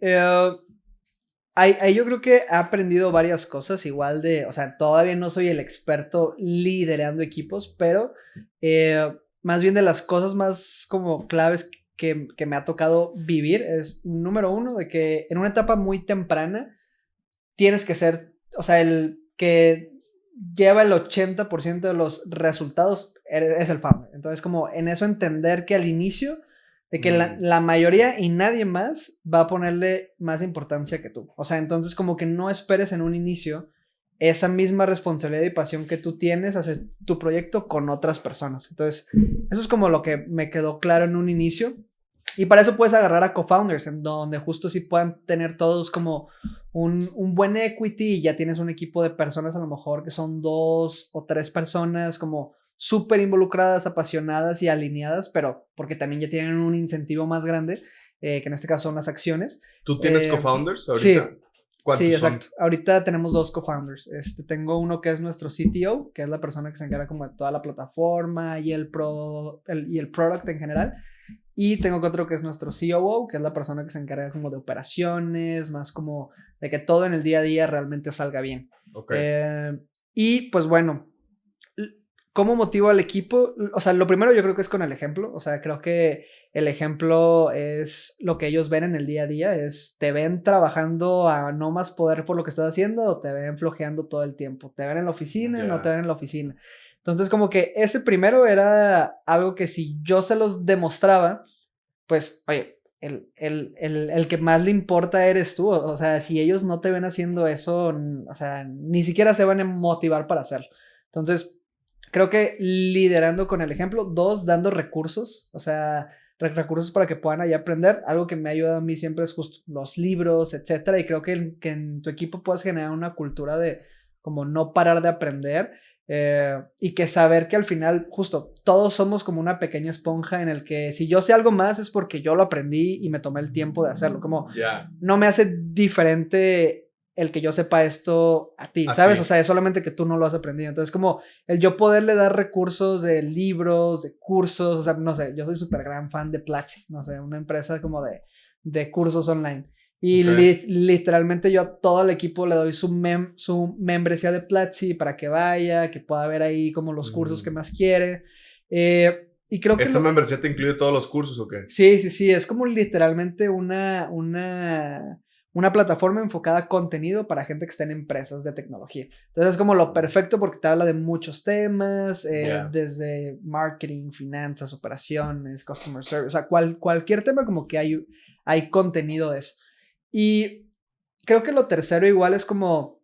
B: ahí yo creo que he aprendido varias cosas, igual o sea, todavía no soy el experto liderando equipos, pero más bien de las cosas más como claves que me ha tocado vivir es, número uno, de que en una etapa muy temprana tienes que ser, o sea, el que lleva el 80% de los resultados es el founder. Entonces, como en eso entender que al inicio, de que la mayoría y nadie más va a ponerle más importancia que tú. O sea, entonces como que no esperes en un inicio esa misma responsabilidad y pasión que tú tienes hacia tu proyecto con otras personas. Entonces, eso es como lo que me quedó claro en un inicio. Y para eso puedes agarrar a co-founders, en donde justo sí puedan tener todos como un buen equity y ya tienes un equipo de personas a lo mejor que son 2 o 3 personas como súper involucradas, apasionadas y alineadas, pero porque también ya tienen un incentivo más grande, que en este caso son las acciones.
A: ¿Tú tienes co-founders
B: Sí,
A: ahorita? ¿Cuántos
B: Sí,
A: son?
B: exacto. Ahorita tenemos 2 co-founders. Tengo uno que es nuestro CTO, que es la persona que se encarga como de toda la plataforma y el product en general. Y tengo otro que es nuestro COO, que es la persona que se encarga como de operaciones, más como de que todo en el día a día realmente salga bien.
A: Ok.
B: Y pues bueno, ¿cómo motivo al equipo? O sea, lo primero yo creo que es con el ejemplo. O sea, creo que el ejemplo es lo que ellos ven en el día a día. Te ven trabajando a no más poder por lo que estás haciendo o te ven flojeando todo el tiempo. Te ven en la oficina, no te ven en la oficina. Entonces, como que ese primero era algo que si yo se los demostraba, pues, oye, el que más le importa eres tú. O sea, si ellos no te ven haciendo eso, o sea, ni siquiera se van a motivar para hacerlo. Entonces, creo que liderando con el ejemplo. 2, dando recursos. O sea, recursos para que puedan ahí aprender. Algo que me ha ayudado a mí siempre es justo los libros, etcétera. Y creo que en tu equipo puedes generar una cultura de como no parar de aprender. Y que saber que al final justo todos somos como una pequeña esponja en el que si yo sé algo más es porque yo lo aprendí y me tomé el tiempo de hacerlo, como no me hace diferente el que yo sepa esto a ti, ¿sabes? O sea, es solamente que tú no lo has aprendido. Entonces, como el yo poderle dar recursos de libros, de cursos, o sea, no sé, yo soy súper gran fan de Platzi, no sé, una empresa como de cursos online. Y literalmente yo a todo el equipo le doy su membresía de Platzi para que vaya, que pueda ver ahí como los cursos que más quiere. Y creo que
A: ¿Esta membresía te incluye todos los cursos o qué?
B: Sí, es como literalmente una plataforma enfocada a contenido para gente que está en empresas de tecnología. Entonces es como lo perfecto porque te habla de muchos temas, desde marketing, finanzas, operaciones, customer service, o sea, cualquier tema como que hay contenido de eso. Y creo que lo tercero igual es como,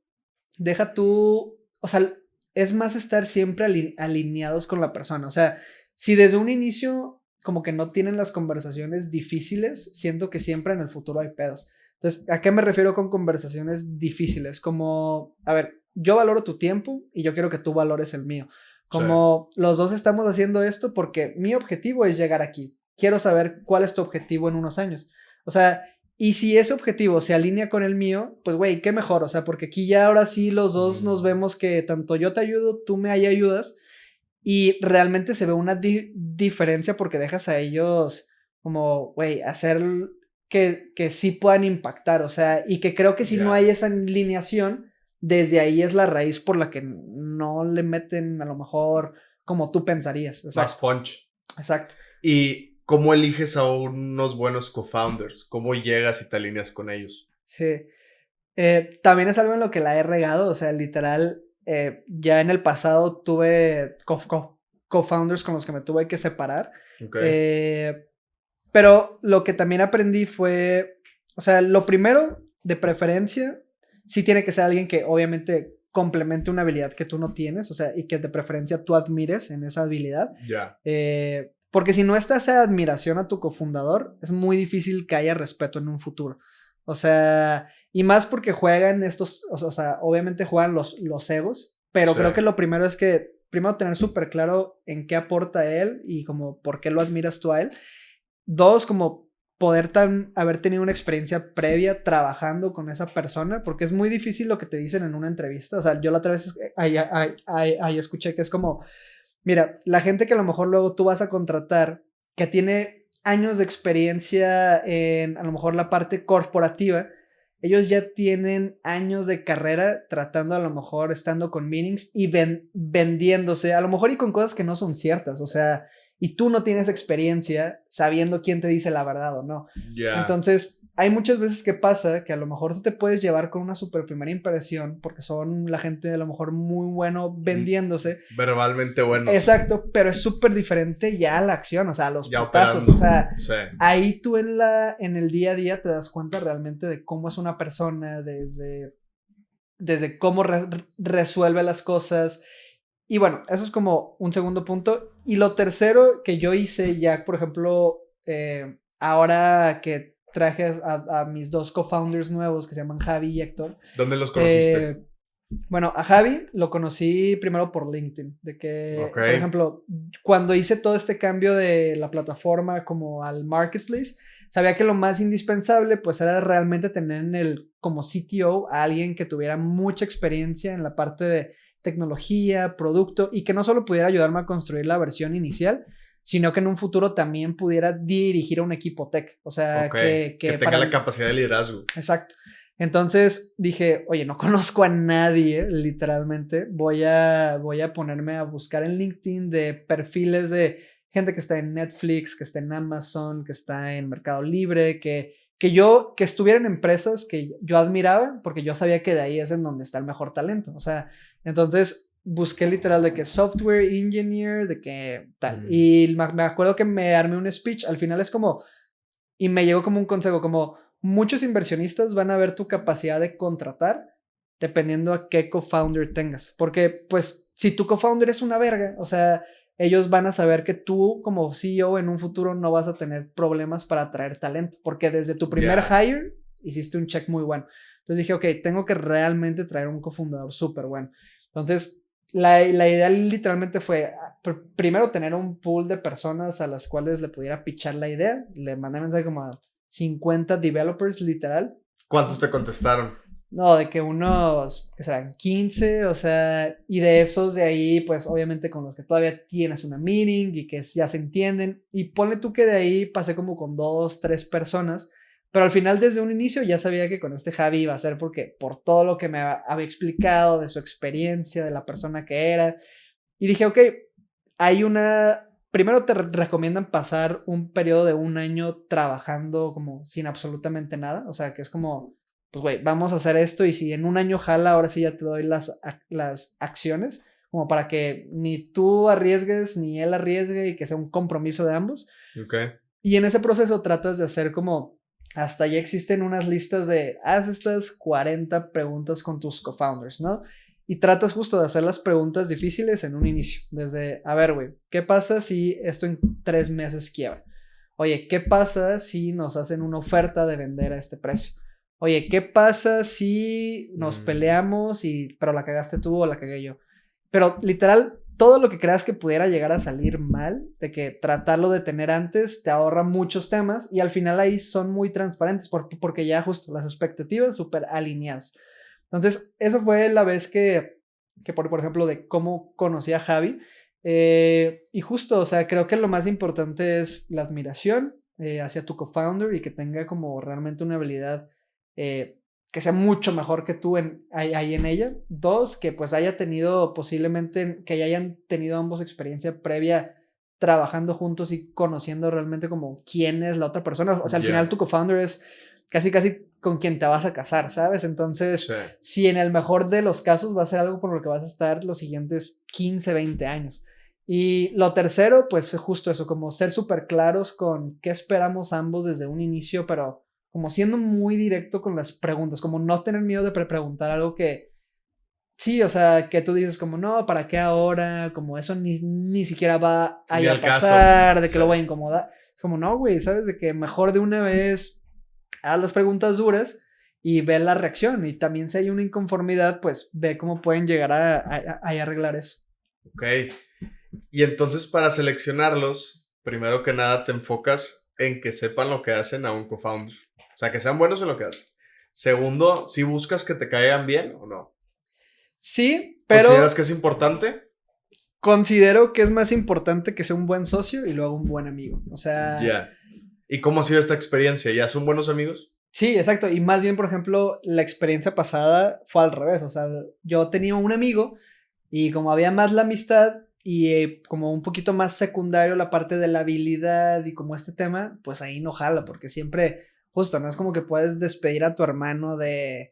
B: deja tú, o sea, es más estar siempre alineados con la persona. O sea, si desde un inicio como que no tienen las conversaciones difíciles, siento que siempre en el futuro hay pedos. Entonces, ¿a qué me refiero con conversaciones difíciles? Como, a ver, yo valoro tu tiempo y yo quiero que tú valores el mío. Como los dos estamos haciendo esto porque mi objetivo es llegar aquí. Quiero saber cuál es tu objetivo en unos años. O sea, y si ese objetivo se alinea con el mío, pues güey, qué mejor. O sea, porque aquí ya ahora sí los dos nos vemos que tanto yo te ayudo, tú me ayudas. Y realmente se ve una diferencia porque dejas a ellos como, güey, hacer que sí puedan impactar. O sea, y que creo que si no hay esa alineación, desde ahí es la raíz por la que no le meten a lo mejor como tú pensarías. Exacto.
A: Más punch.
B: Exacto.
A: Y ¿cómo eliges a unos buenos co-founders? ¿Cómo llegas y te alineas con ellos?
B: Sí. También es algo en lo que la he regado. O sea, literal, ya en el pasado tuve co-founders con los que me tuve que separar. Pero lo que también aprendí fue, o sea, lo primero, de preferencia, sí tiene que ser alguien que obviamente complemente una habilidad que tú no tienes, o sea, y que de preferencia tú admires en esa habilidad. Porque si no está esa admiración a tu cofundador, es muy difícil que haya respeto en un futuro. O sea, y más porque juegan estos, o sea, obviamente juegan los egos, pero creo que lo primero es que, primero tener súper claro en qué aporta él y como por qué lo admiras tú a él. 2, como poder haber tenido una experiencia previa trabajando con esa persona, porque es muy difícil lo que te dicen en una entrevista. O sea, yo la otra vez ahí escuché que es como, mira, la gente que a lo mejor luego tú vas a contratar, que tiene años de experiencia en a lo mejor la parte corporativa, ellos ya tienen años de carrera tratando a lo mejor estando con meetings y vendiéndose, a lo mejor y con cosas que no son ciertas, o sea, y tú no tienes experiencia sabiendo quién te dice la verdad o no. Entonces, hay muchas veces que pasa que a lo mejor tú te puedes llevar con una super primera impresión porque son la gente a lo mejor muy bueno vendiéndose.
A: Verbalmente buenos.
B: Exacto, pero es súper diferente ya a la acción, o sea, a los putazos. O sea, ahí tú en el día a día te das cuenta realmente de cómo es una persona, desde cómo resuelve las cosas. Y bueno, eso es como un segundo punto. Y lo tercero que yo hice ya, por ejemplo, ahora que traje a mis 2 co-founders nuevos que se llaman Javi y Héctor.
A: ¿Dónde los conociste?
B: Bueno, a Javi lo conocí primero por LinkedIn. De que, por ejemplo, cuando hice todo este cambio de la plataforma como al marketplace, sabía que lo más indispensable pues era realmente tener en el como CTO a alguien que tuviera mucha experiencia en la parte de tecnología, producto y que no solo pudiera ayudarme a construir la versión inicial, sino que en un futuro también pudiera dirigir a un equipo tech. O sea,
A: Ok, que tenga
B: para...
A: la capacidad de liderazgo.
B: Exacto. Entonces dije, oye, no conozco a nadie, literalmente. Voy a ponerme a buscar en LinkedIn de perfiles de gente que está en Netflix, que está en Amazon, que está en Mercado Libre, que estuvieran en empresas que yo admiraba, porque yo sabía que de ahí es en donde está el mejor talento. O sea, entonces busqué literal de que software engineer, de que tal. Y me acuerdo que me armé un speech. Al final es como, y me llegó como un consejo, como muchos inversionistas van a ver tu capacidad de contratar dependiendo a qué co-founder tengas. Porque, pues, si tu co-founder es una verga, o sea, ellos van a saber que tú como CEO en un futuro no vas a tener problemas para atraer talento, porque desde tu primer hire hiciste un check muy bueno. Entonces dije, ok, tengo que realmente traer un cofundador súper bueno. Entonces, la idea literalmente fue primero tener un pool de personas a las cuales le pudiera pitchar la idea. Le mandé mensaje como a 50 developers, literal.
A: ¿Cuántos te contestaron?
B: No, de que unos, que serán 15, o sea, y de esos de ahí, pues obviamente con los que todavía tienes una meeting y que ya se entienden. Y ponle tú que de ahí pasé como con 2, 3 personas, pero al final desde un inicio ya sabía que con este Javi iba a ser porque por todo lo que me había explicado de su experiencia, de la persona que era. Y dije, ok, hay una... Primero te recomiendan pasar un periodo de un año trabajando como sin absolutamente nada, o sea, que es como pues, güey, vamos a hacer esto y si en un año jala, ahora sí ya te doy las acciones, como para que ni tú arriesgues, ni él arriesgue y que sea un compromiso de ambos.
A: Okay.
B: Y en ese proceso tratas de hacer como, hasta ya existen unas listas de, haz estas 40 preguntas con tus co-founders, ¿no? Y tratas justo de hacer las preguntas difíciles en un inicio, desde, a ver, güey, ¿qué pasa si esto en 3 meses quiebra? Oye, ¿qué pasa si nos hacen una oferta de vender a este precio? Oye, ¿qué pasa si nos peleamos pero la cagaste tú o la cagué yo? Pero literal, todo lo que creas que pudiera llegar a salir mal, de que tratarlo de tener antes te ahorra muchos temas y al final ahí son muy transparentes porque ya justo las expectativas súper alineadas. Entonces, eso fue la vez que por ejemplo, de cómo conocí a Javi. Y justo, o sea, creo que lo más importante es la admiración hacia tu co-founder y que tenga como realmente una habilidad que sea mucho mejor que tú ahí en ella. 2, que pues haya tenido posiblemente, que hayan tenido ambos experiencia previa trabajando juntos y conociendo realmente como quién es la otra persona. O sea, al final tu co-founder es casi con quien te vas a casar, ¿sabes? Entonces, si en el mejor de los casos va a ser algo por lo que vas a estar los siguientes 15, 20 años. Y lo tercero, pues justo eso, como ser súper claros con qué esperamos ambos desde un inicio, pero como siendo muy directo con las preguntas, como no tener miedo de preguntar algo que, sí, o sea, que tú dices como, no, ¿para qué ahora? Como eso ni siquiera va a pasar, de que lo voy a incomodar. Como, no, güey, ¿sabes? De que mejor de una vez haz las preguntas duras y ve la reacción. Y también si hay una inconformidad, pues ve cómo pueden llegar a arreglar eso.
A: Ok. Y entonces para seleccionarlos, primero que nada te enfocas en que sepan lo que hacen a un co-founder. O sea, que sean buenos en lo que hacen. Segundo, si buscas que te caigan bien o no.
B: Sí, pero...
A: ¿Consideras que es importante?
B: Considero que es más importante que sea un buen socio y luego un buen amigo. O sea...
A: Ya. ¿Y cómo ha sido esta experiencia? ¿Ya son buenos amigos?
B: Sí, exacto. Y más bien, por ejemplo, la experiencia pasada fue al revés. O sea, yo tenía un amigo y como había más la amistad y como un poquito más secundario la parte de la habilidad y como este tema, pues ahí no jala, porque siempre, justo, no es como que puedes despedir a tu hermano de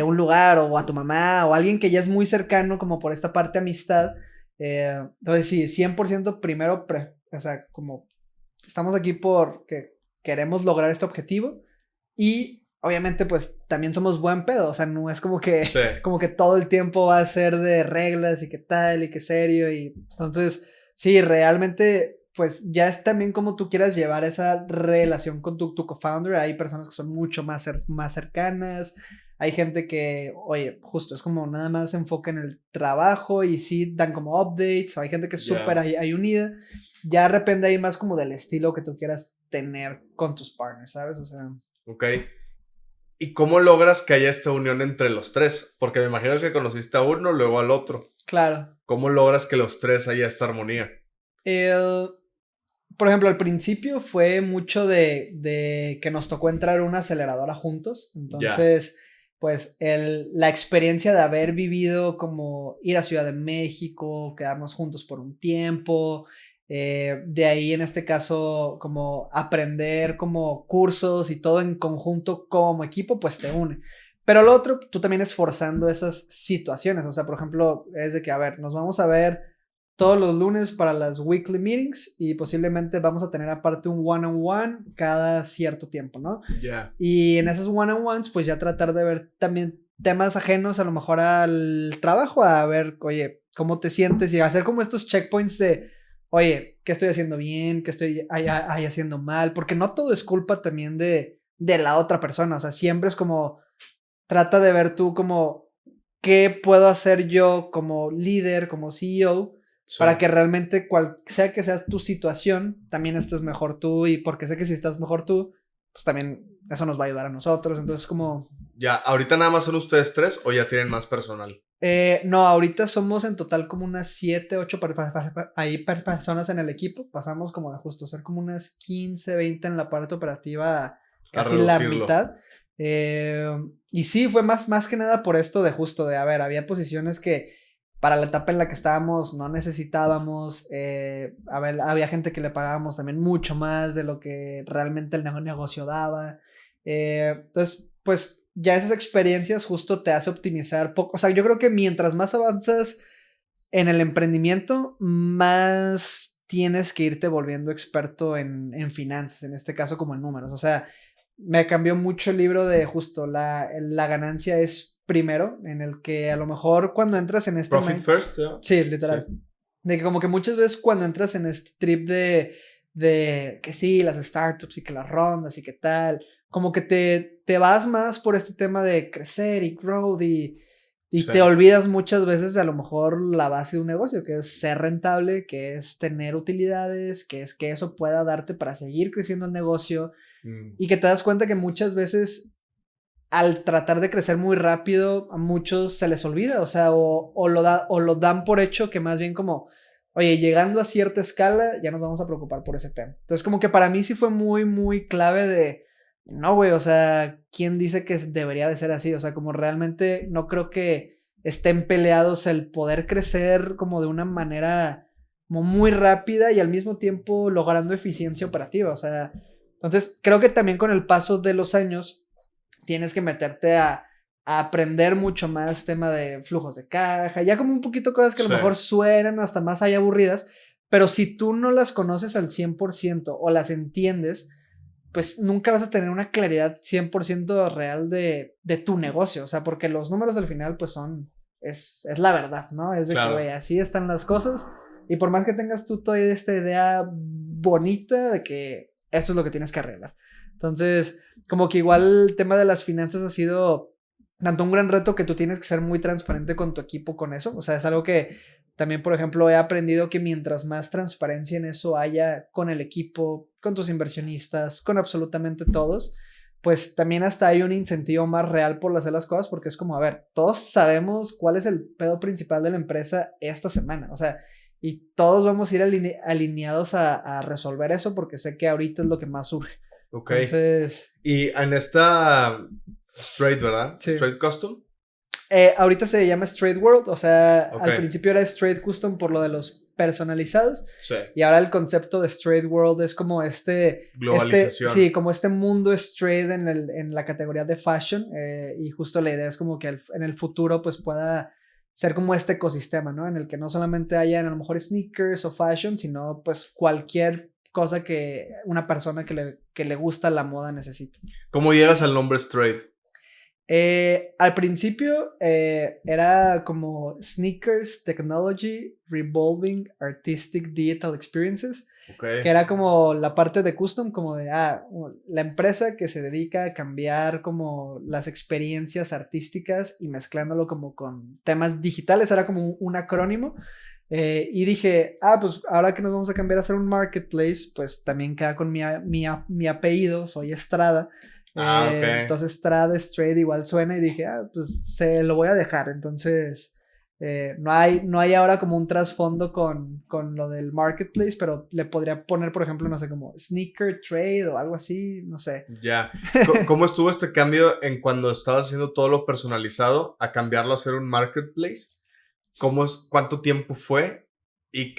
B: un lugar o a tu mamá o alguien que ya es muy cercano como por esta parte amistad. Entonces sí, 100% primero, o sea, como estamos aquí porque queremos lograr este objetivo y obviamente pues también somos buen pedo, o sea, no es como que, como que todo el tiempo va a ser de reglas y que tal y que serio y entonces sí, realmente pues ya es también como tú quieras llevar esa relación con tu co-founder. Hay personas que son mucho más cercanas, Hay gente que, oye, justo es como nada más se enfoca en el trabajo y sí dan como updates. O hay gente que es súper ahí unida. Ya depende ahí más como del estilo que tú quieras tener con tus partners, ¿sabes? O sea.
A: Ok. ¿Y cómo logras que haya esta unión entre los tres? Porque me imagino que conociste a uno, luego al otro.
B: Claro.
A: ¿Cómo logras que los tres haya esta armonía?
B: Por ejemplo, al principio fue mucho de que nos tocó entrar a una aceleradora juntos. Entonces, pues la experiencia de haber vivido como ir a Ciudad de México, quedarnos juntos por un tiempo, de ahí en este caso como aprender como cursos y todo en conjunto como equipo, pues te une. Pero lo otro, tú también esforzando esas situaciones. O sea, por ejemplo, es de que, a ver, nos vamos a ver todos los lunes para las weekly meetings y posiblemente vamos a tener aparte un one-on-one cada cierto tiempo, ¿no?
A: Ya.
B: Y en esos one-on-ones, pues ya tratar de ver también temas ajenos a lo mejor al trabajo, a ver, oye, cómo te sientes y hacer como estos checkpoints de, oye, ¿qué estoy haciendo bien? ¿Qué estoy haciendo mal? Porque no todo es culpa también de la otra persona, o sea, siempre es como, trata de ver tú como, ¿qué puedo hacer yo como líder, como CEO? Para que realmente cual sea que sea tu situación, también estés mejor tú y porque sé que si estás mejor tú, pues también eso nos va a ayudar a nosotros. Entonces como...
A: Ya, ¿ahorita nada más son ustedes tres o ya tienen más personal?
B: No, ahorita somos en total como unas 7, 8 personas en el equipo. Pasamos como de justo ser como unas 15, 20 en la parte operativa, casi la mitad. Y sí, fue más que nada por esto de justo de, a ver, había posiciones que para la etapa en la que estábamos no necesitábamos, a ver, había gente que le pagábamos también mucho más de lo que realmente el negocio daba. Entonces, pues ya esas experiencias justo te hace optimizar poco. O sea, yo creo que mientras más avanzas en el emprendimiento, más tienes que irte volviendo experto en finanzas, en este caso como en números. O sea, me cambió mucho el libro de justo la ganancia es primero, en el que a lo mejor cuando entras en este...
A: Profit first, ¿sí?
B: Sí, literal. Sí. De que como que muchas veces cuando entras en este trip de que sí, las startups y que las rondas y que tal, como que te vas más por este tema de crecer y growth y sí. Te olvidas muchas veces de a lo mejor la base de un negocio, que es ser rentable, que es tener utilidades, que es que eso pueda darte para seguir creciendo el negocio y que te das cuenta que muchas veces al tratar de crecer muy rápido a muchos se les olvida, o sea, o lo dan por hecho que más bien como, oye, llegando a cierta escala ya nos vamos a preocupar por ese tema. Entonces como que para mí sí fue muy, muy clave de, no, güey, o sea, ¿quién dice que debería de ser así? O sea, como realmente no creo que estén peleados el poder crecer como de una manera como muy rápida y al mismo tiempo logrando eficiencia operativa, o sea, entonces creo que también con el paso de los años tienes que meterte a aprender mucho más tema de flujos de caja, ya como un poquito cosas que a lo mejor suenan hasta más allá aburridas, pero si tú no las conoces al 100% o las entiendes, pues nunca vas a tener una claridad 100% real de tu negocio, o sea, porque los números al final pues es la verdad, ¿no? Es de que, güey, así están las cosas y por más que tengas tú toda esta idea bonita de que esto es lo que tienes que arreglar. Entonces, como que igual el tema de las finanzas ha sido tanto un gran reto que tú tienes que ser muy transparente con tu equipo con eso. O sea, es algo que también, por ejemplo, he aprendido que mientras más transparencia en eso haya con el equipo, con tus inversionistas, con absolutamente todos, pues también hasta hay un incentivo más real por hacer las cosas porque es como, a ver, todos sabemos cuál es el pedo principal de la empresa esta semana. O sea, y todos vamos a ir alineados a resolver eso porque sé que ahorita es lo que más urge.
A: Ok.
B: Entonces,
A: y en esta Straight, ¿verdad? Sí. Straight Custom.
B: Ahorita se llama Straight World, o sea, al principio era Straight Custom por lo de los personalizados. Sí. Y ahora el concepto de Straight World es como globalización. Sí, como este mundo straight en la categoría de fashion. Y justo la idea es como que en el futuro pues pueda ser como este ecosistema, ¿no? En el que no solamente hayan a lo mejor sneakers o fashion, sino pues cualquier cosa que una persona que le gusta la moda necesita.
A: ¿Cómo llegas al nombre Straight?
B: Al principio era como Sneakers Technology Revolving Artistic Digital Experiences.
A: Ok.
B: que era como la parte de custom, como de, la empresa que se dedica a cambiar como las experiencias artísticas y mezclándolo como con temas digitales, era como un acrónimo. Y dije, pues ahora que nos vamos a cambiar a hacer un marketplace, pues también queda con mi apellido, soy Estrada.
A: Ok.
B: Entonces Estrada, Straight igual suena y dije, pues se lo voy a dejar. Entonces, no hay ahora como un trasfondo con lo del marketplace, pero le podría poner, por ejemplo, no sé, como sneaker trade o algo así, no sé.
A: Ya. ¿Cómo estuvo este cambio en cuando estabas haciendo todo lo personalizado a cambiarlo a hacer un marketplace? ¿Cuánto tiempo fue? ¿Y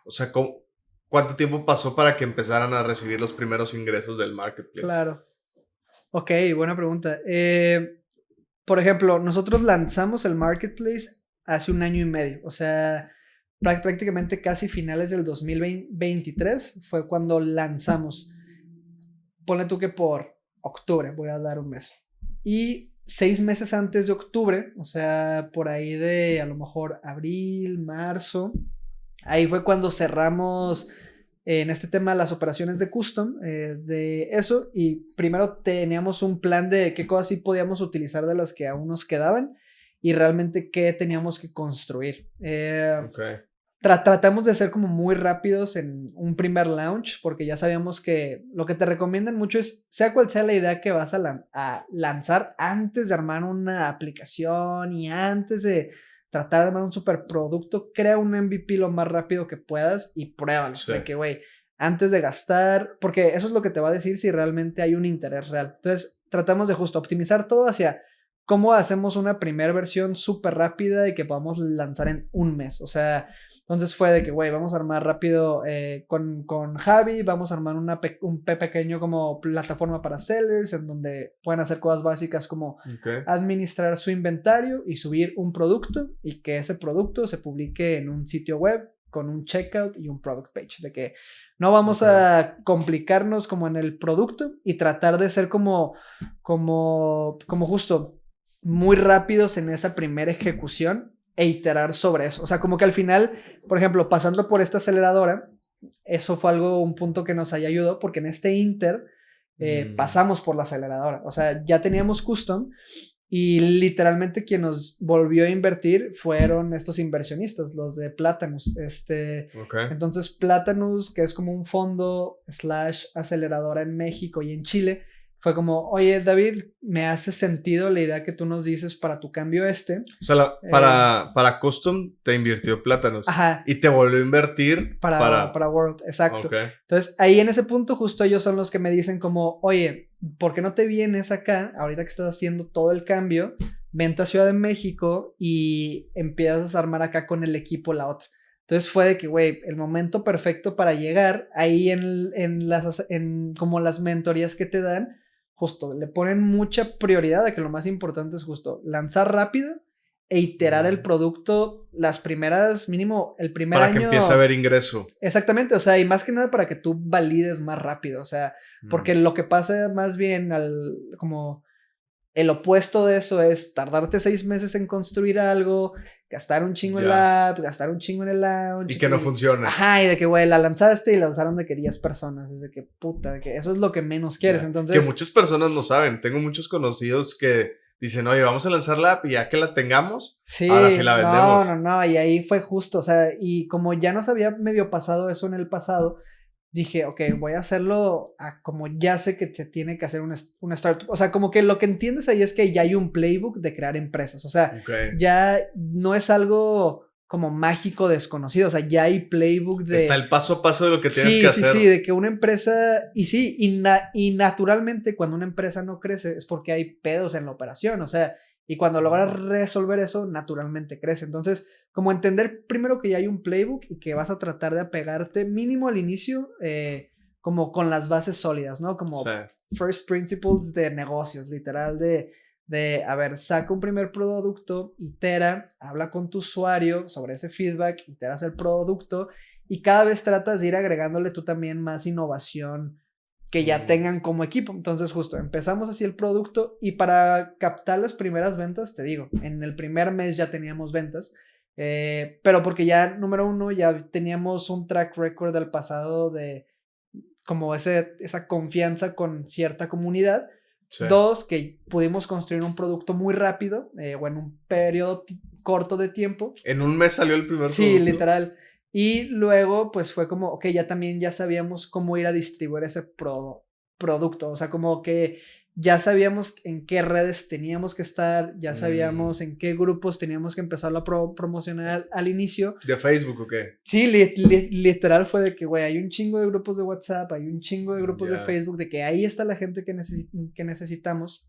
A: o sea, cuánto tiempo pasó para que empezaran a recibir los primeros ingresos del marketplace?
B: Claro. Ok, buena pregunta. Por ejemplo, nosotros lanzamos el marketplace hace 1 año y medio, o sea, prácticamente casi finales del 2023 fue cuando lanzamos. Ponle tú que por octubre, voy a dar un mes. Y 6 meses antes de octubre, o sea, por ahí de a lo mejor abril, marzo, ahí fue cuando cerramos en este tema las operaciones de custom, de eso, y primero teníamos un plan de qué cosas sí podíamos utilizar de las que aún nos quedaban y realmente qué teníamos que construir.
A: Okay.
B: Tratamos de ser como muy rápidos en un primer launch porque ya sabíamos que lo que te recomiendan mucho es, sea cual sea la idea que vas a lanzar, antes de armar una aplicación y antes de tratar de armar un superproducto, crea un MVP lo más rápido que puedas y pruébalo.
A: Sí.
B: De que, güey, antes de gastar, porque eso es lo que te va a decir si realmente hay un interés real. Entonces, tratamos de justo optimizar todo hacia cómo hacemos una primera versión súper rápida y que podamos lanzar en un mes. O sea, entonces fue de que, güey, vamos a armar rápido con Javi, vamos a armar un pequeño como plataforma para sellers en donde pueden hacer cosas básicas como administrar su inventario y subir un producto y que ese producto se publique en un sitio web con un checkout y un product page. De que no vamos a complicarnos como en el producto y tratar de ser como justo muy rápidos en esa primera ejecución e iterar sobre eso. O sea, como que al final, por ejemplo, pasando por esta aceleradora, eso fue un punto que nos ayudó porque en este inter pasamos por la aceleradora. O sea, ya teníamos custom y literalmente quien nos volvió a invertir fueron estos inversionistas, los de Platanus. Entonces Platanus, que es como un fondo / aceleradora en México y en Chile, fue como, oye, David, me hace sentido la idea que tú nos dices para tu cambio O
A: sea, para Custom te invirtió Plátanos.
B: Ajá.
A: Y te volvió a invertir
B: para World, exacto.
A: Okay.
B: Entonces, ahí en ese punto justo ellos son los que me dicen como, oye, ¿por qué no te vienes acá, ahorita que estás haciendo todo el cambio, vente a Ciudad de México y empiezas a armar acá con el equipo la otra? Entonces fue de que, güey, el momento perfecto para llegar ahí en como las mentorías que te dan, justo le ponen mucha prioridad a que lo más importante es justo lanzar rápido e iterar el producto las primeras, mínimo el primer año.
A: Para que empiece a haber ingreso.
B: Exactamente, o sea, y más que nada para que tú valides más rápido, o sea, porque lo que pasa más bien como el opuesto de eso es tardarte 6 meses en construir algo, gastar un chingo en la app, gastar un chingo en el launch.
A: Y que no funcione.
B: Ajá, y de que, güey, la lanzaste y la usaron de que 10 personas. Es de que, puta, de que eso es lo que menos quieres. Entonces,
A: que muchas personas no saben. Tengo muchos conocidos que dicen, oye, vamos a lanzar la app y ya que la tengamos, ahora sí la vendemos.
B: No, y ahí fue justo, o sea, y como ya nos había medio pasado eso en el pasado, dije, ok, voy a hacerlo como ya sé que se tiene que hacer una startup. O sea, como que lo que entiendes ahí es que ya hay un playbook de crear empresas. O sea, ya no es algo como mágico desconocido. O sea, ya hay playbook de...
A: Está el paso a paso de lo que tienes que hacer.
B: Sí, de que una empresa... Y naturalmente cuando una empresa no crece es porque hay pedos en la operación. O sea, y cuando logras resolver eso, naturalmente crece. Entonces, como entender primero que ya hay un playbook y que vas a tratar de apegarte mínimo al inicio, como con las bases sólidas, ¿no? Como first principles de negocios, literal, a ver, saca un primer producto, itera, habla con tu usuario sobre ese feedback, iteras el producto y cada vez tratas de ir agregándole tú también más innovación que ya tengan como equipo. Entonces justo empezamos así el producto y para captar las primeras ventas, te digo, en el primer mes ya teníamos ventas Pero porque ya, número uno, ya teníamos un track record del pasado de como esa confianza con cierta comunidad.
A: Sí.
B: Dos, que pudimos construir un producto muy rápido, o en un periodo corto de tiempo.
A: En un mes salió el primer
B: Sí,
A: producto.
B: literal. Y luego, pues fue como, ok, ya sabíamos cómo ir a distribuir ese producto. O sea, como que ya sabíamos en qué redes teníamos que estar, ya sabíamos en qué grupos teníamos que empezar a promocionar al inicio.
A: ¿De Facebook o qué?
B: Sí, literal fue de que, güey, hay un chingo de grupos de WhatsApp, hay un chingo de grupos de Facebook, de que ahí está la gente que necesitamos.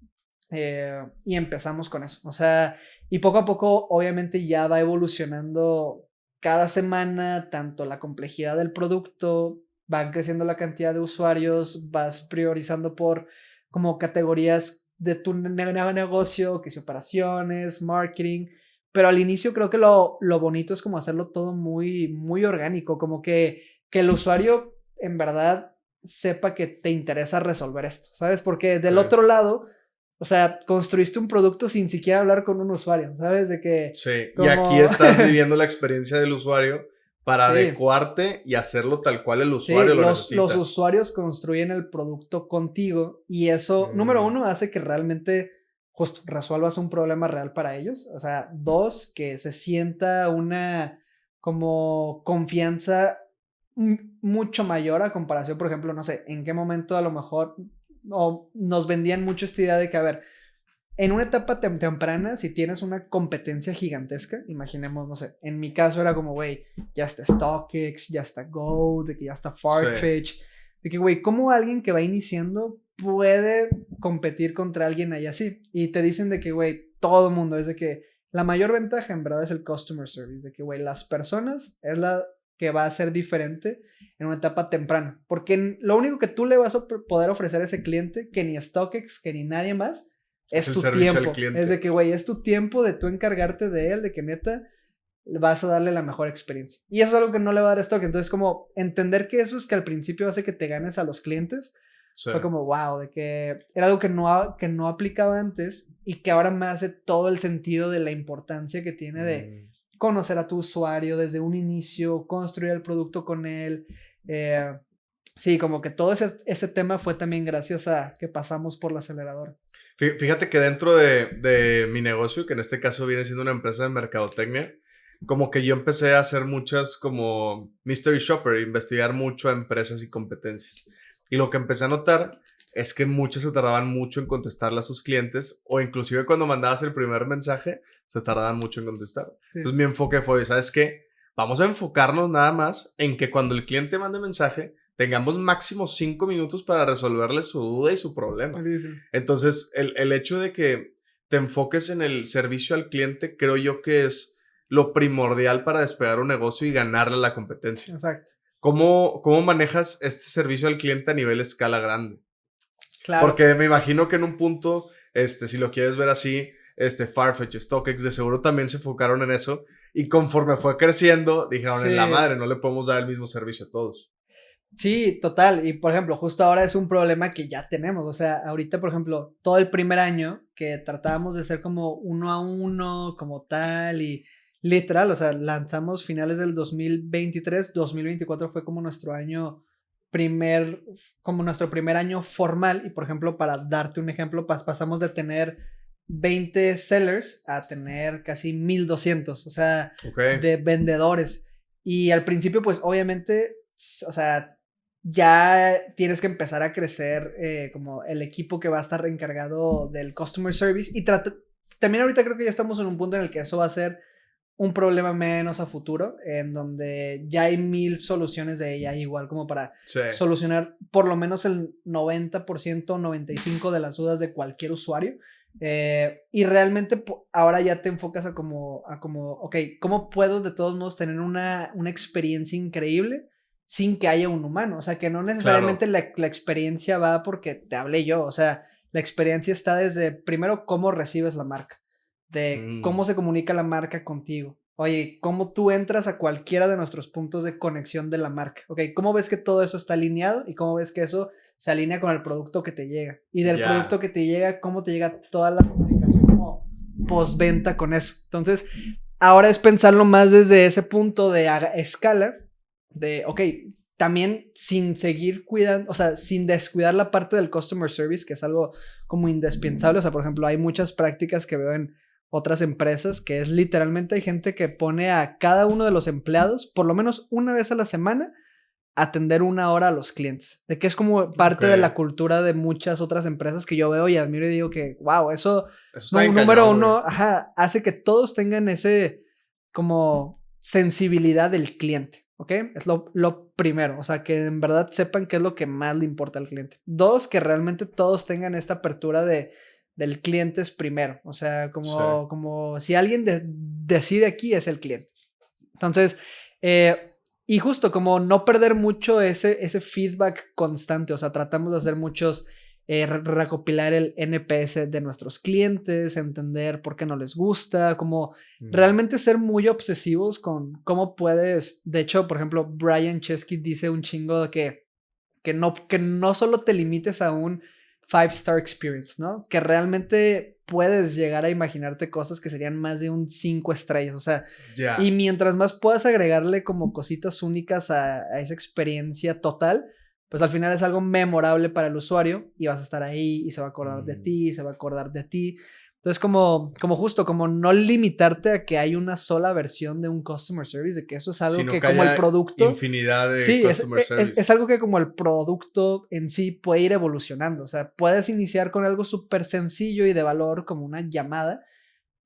B: Y empezamos con eso. O sea, y poco a poco, obviamente, ya va evolucionando cada semana, tanto la complejidad del producto, van creciendo la cantidad de usuarios, vas priorizando por como categorías de tu negocio, que es operaciones, marketing. Pero al inicio creo que lo bonito es como hacerlo todo muy, muy orgánico, como que el usuario en verdad sepa que te interesa resolver esto, ¿sabes? Porque del otro lado, o sea, construiste un producto sin siquiera hablar con un usuario, ¿sabes? De que...
A: Sí,
B: como...
A: y aquí estás viviendo la experiencia del usuario para adecuarte y hacerlo tal cual el usuario lo necesita.
B: Los usuarios construyen el producto contigo y eso, número uno, hace que realmente justo resuelvas un problema real para ellos. O sea, dos, que se sienta una como confianza mucho mayor a comparación, por ejemplo, no sé, en qué momento a lo mejor nos vendían mucho esta idea de que, a ver, en una etapa temprana, si tienes una competencia gigantesca, imaginemos, no sé, en mi caso era como, güey, ya está StockX, ya está Go, de que ya está Farfetch, de que, güey, ¿cómo alguien que va iniciando puede competir contra alguien ahí así? Y te dicen de que, güey, todo el mundo, es de que la mayor ventaja en verdad es el customer service, de que, güey, las personas es la que va a ser diferente en una etapa temprana, porque lo único que tú le vas a poder ofrecer a ese cliente, que ni StockX, que ni nadie más, es tu tiempo. Es de que, güey, es tu tiempo de tú encargarte de él, de que neta vas a darle la mejor experiencia. Y eso es algo que no le va a dar stock. Entonces, como entender que eso es que al principio hace que te ganes a los clientes. Fue como, wow, de que era algo que no aplicaba antes y que ahora me hace todo el sentido de la importancia que tiene de conocer a tu usuario desde un inicio, construir el producto con él. Sí, como que todo ese tema fue también gracias a que pasamos por la aceleradora.
A: Fíjate que dentro de mi negocio, que en este caso viene siendo una empresa de mercadotecnia, como que yo empecé a hacer muchas como mystery shopper, investigar mucho a empresas y competencias. Y lo que empecé a notar es que muchas se tardaban mucho en contestarle a sus clientes, o inclusive cuando mandabas el primer mensaje, se tardaban mucho en contestar. Sí. Entonces mi enfoque fue, ¿sabes qué? Vamos a enfocarnos nada más en que cuando el cliente mande mensaje, tengamos máximo 5 minutos para resolverle su duda y su problema. Entonces, el hecho de que te enfoques en el servicio al cliente, creo yo que es lo primordial para despegar un negocio y ganarle a la competencia.
B: Exacto.
A: ¿Cómo manejas este servicio al cliente a nivel escala grande?
B: Claro.
A: Porque me imagino que en un punto, si lo quieres ver así, Farfetch, StockX, de seguro también se enfocaron en eso. Y conforme fue creciendo, dijeron, en la madre, no le podemos dar el mismo servicio a todos.
B: Sí, total. Y por ejemplo, justo ahora es un problema que ya tenemos. O sea, ahorita, por ejemplo, todo el primer año que tratábamos de ser como 1-a-1, como tal, y literal, o sea, lanzamos finales del 2023, 2024 fue como nuestro primer año formal. Y por ejemplo, para darte un ejemplo, pasamos de tener 20 sellers a tener casi 1200, o sea, de vendedores. Y al principio, pues obviamente, o sea, ya tienes que empezar a crecer como el equipo que va a estar encargado del customer service y también ahorita creo que ya estamos en un punto en el que eso va a ser un problema menos a futuro, en donde ya hay 1000 soluciones de ella igual como para solucionar por lo menos el 90%, 95% de las dudas de cualquier usuario. Y realmente ahora ya te enfocas a como, ok, ¿cómo puedo de todos modos tener una experiencia increíble sin que haya un humano? O sea, que no necesariamente la experiencia va porque te hablé yo, o sea, la experiencia está desde, primero, cómo recibes la marca, de cómo se comunica la marca contigo. Oye, cómo tú entras a cualquiera de nuestros puntos de conexión de la marca. Ok, ¿cómo ves que todo eso está alineado y cómo ves que eso se alinea con el producto que te llega? Y del producto que te llega, cómo te llega toda la comunicación como postventa con eso. Entonces, ahora es pensarlo más desde ese punto de escala, de, ok, también sin seguir cuidando, o sea, sin descuidar la parte del customer service, que es algo como indispensable. O sea, por ejemplo, hay muchas prácticas que veo en otras empresas que es literalmente hay gente que pone a cada uno de los empleados, por lo menos una vez a la semana, atender una hora a los clientes. De que es como parte de la cultura de muchas otras empresas que yo veo y admiro y digo que, wow, eso
A: está bien
B: número
A: cañón,
B: uno, hace que todos tengan ese como sensibilidad del cliente, ¿ok? Es lo primero, o sea, que en verdad sepan qué es lo que más le importa al cliente. Dos, que realmente todos tengan esta apertura del cliente es primero, o sea, como si alguien decide aquí es el cliente. Entonces, y justo como no perder mucho ese feedback constante, o sea, tratamos de hacer muchos, recopilar el NPS de nuestros clientes, entender por qué no les gusta, como realmente ser muy obsesivos con cómo puedes, de hecho, por ejemplo, Brian Chesky dice un chingo de que no solo te limites a un 5-star experience, ¿no? Que realmente puedes llegar a imaginarte cosas que serían más de un 5 estrellas, o sea, y mientras más puedas agregarle como cositas únicas a esa experiencia total, pues al final es algo memorable para el usuario y vas a estar ahí y se va a acordar de ti, se va a acordar de ti. Entonces, como justo, como no limitarte a que hay una sola versión de un customer service, de que eso es algo
A: sino
B: que
A: que
B: como el
A: haya
B: producto...
A: infinidad de
B: Sí,
A: customer service.
B: es algo que como el producto en sí puede ir evolucionando. O sea, puedes iniciar con algo súper sencillo y de valor como una llamada,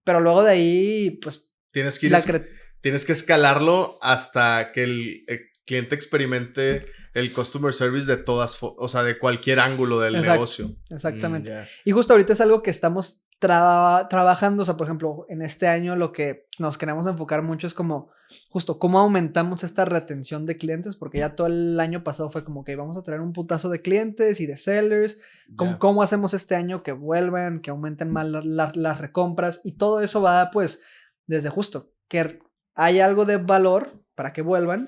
B: pero luego de ahí, pues...
A: Tienes que escalarlo hasta que el cliente experimente el customer service de o sea, de cualquier ángulo del negocio.
B: Exactamente. Y justo ahorita es algo que estamos trabajando. O sea, por ejemplo, en este año lo que nos queremos enfocar mucho es como justo cómo aumentamos esta retención de clientes, porque ya todo el año pasado fue como que vamos a traer un putazo de clientes y de sellers. ¿Cómo hacemos este año que vuelvan, que aumenten más las recompras? Y todo eso va pues desde justo que haya algo de valor para que vuelvan,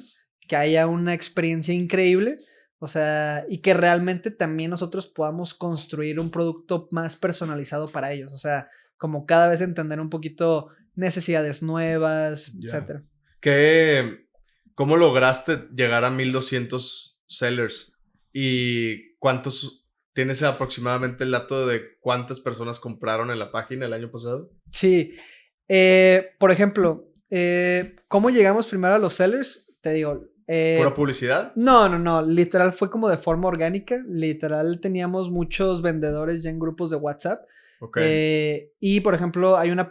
B: que haya una experiencia increíble, o sea, y que realmente también nosotros podamos construir un producto más personalizado para ellos, o sea, como cada vez entender un poquito necesidades nuevas, etcétera.
A: ¿Cómo lograste llegar a 1200 sellers? ¿Y cuántos tienes aproximadamente el dato de cuántas personas compraron en la página el año pasado?
B: Sí, por ejemplo, ¿cómo llegamos primero a los sellers? Te digo,
A: ¿Pura publicidad?
B: No, literal fue como de forma orgánica, literal teníamos muchos vendedores ya en grupos de WhatsApp. Y por ejemplo hay una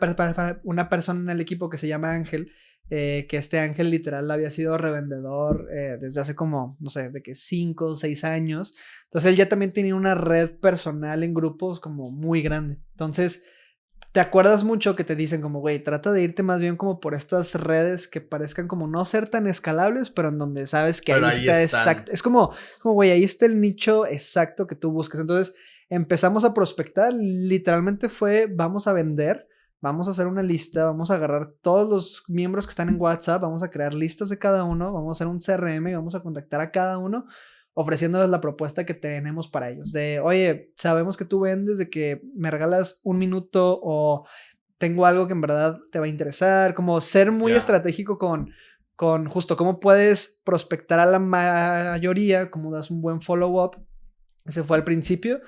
B: persona en el equipo que se llama Ángel, que este Ángel literal había sido revendedor desde hace como, no sé, de que 5 o 6 años. Entonces él ya también tenía una red personal en grupos como muy grande. Entonces te acuerdas mucho que te dicen como, güey, trata de irte más bien como por estas redes que parezcan como no ser tan escalables, pero en donde sabes que ahí está exacto. Es como, güey, ahí está el nicho exacto que tú buscas. Entonces empezamos a prospectar, literalmente fue, vamos a vender, vamos a hacer una lista, vamos a agarrar todos los miembros que están en WhatsApp, vamos a crear listas de cada uno, vamos a hacer un CRM y vamos a contactar a cada uno, ofreciéndoles la propuesta que tenemos para ellos. De, oye, sabemos que tú vendes, de que me regalas un minuto o tengo algo que en verdad te va a interesar. Como ser muy estratégico con justo cómo puedes prospectar a la mayoría, cómo das un buen follow-up. Ese fue al principio.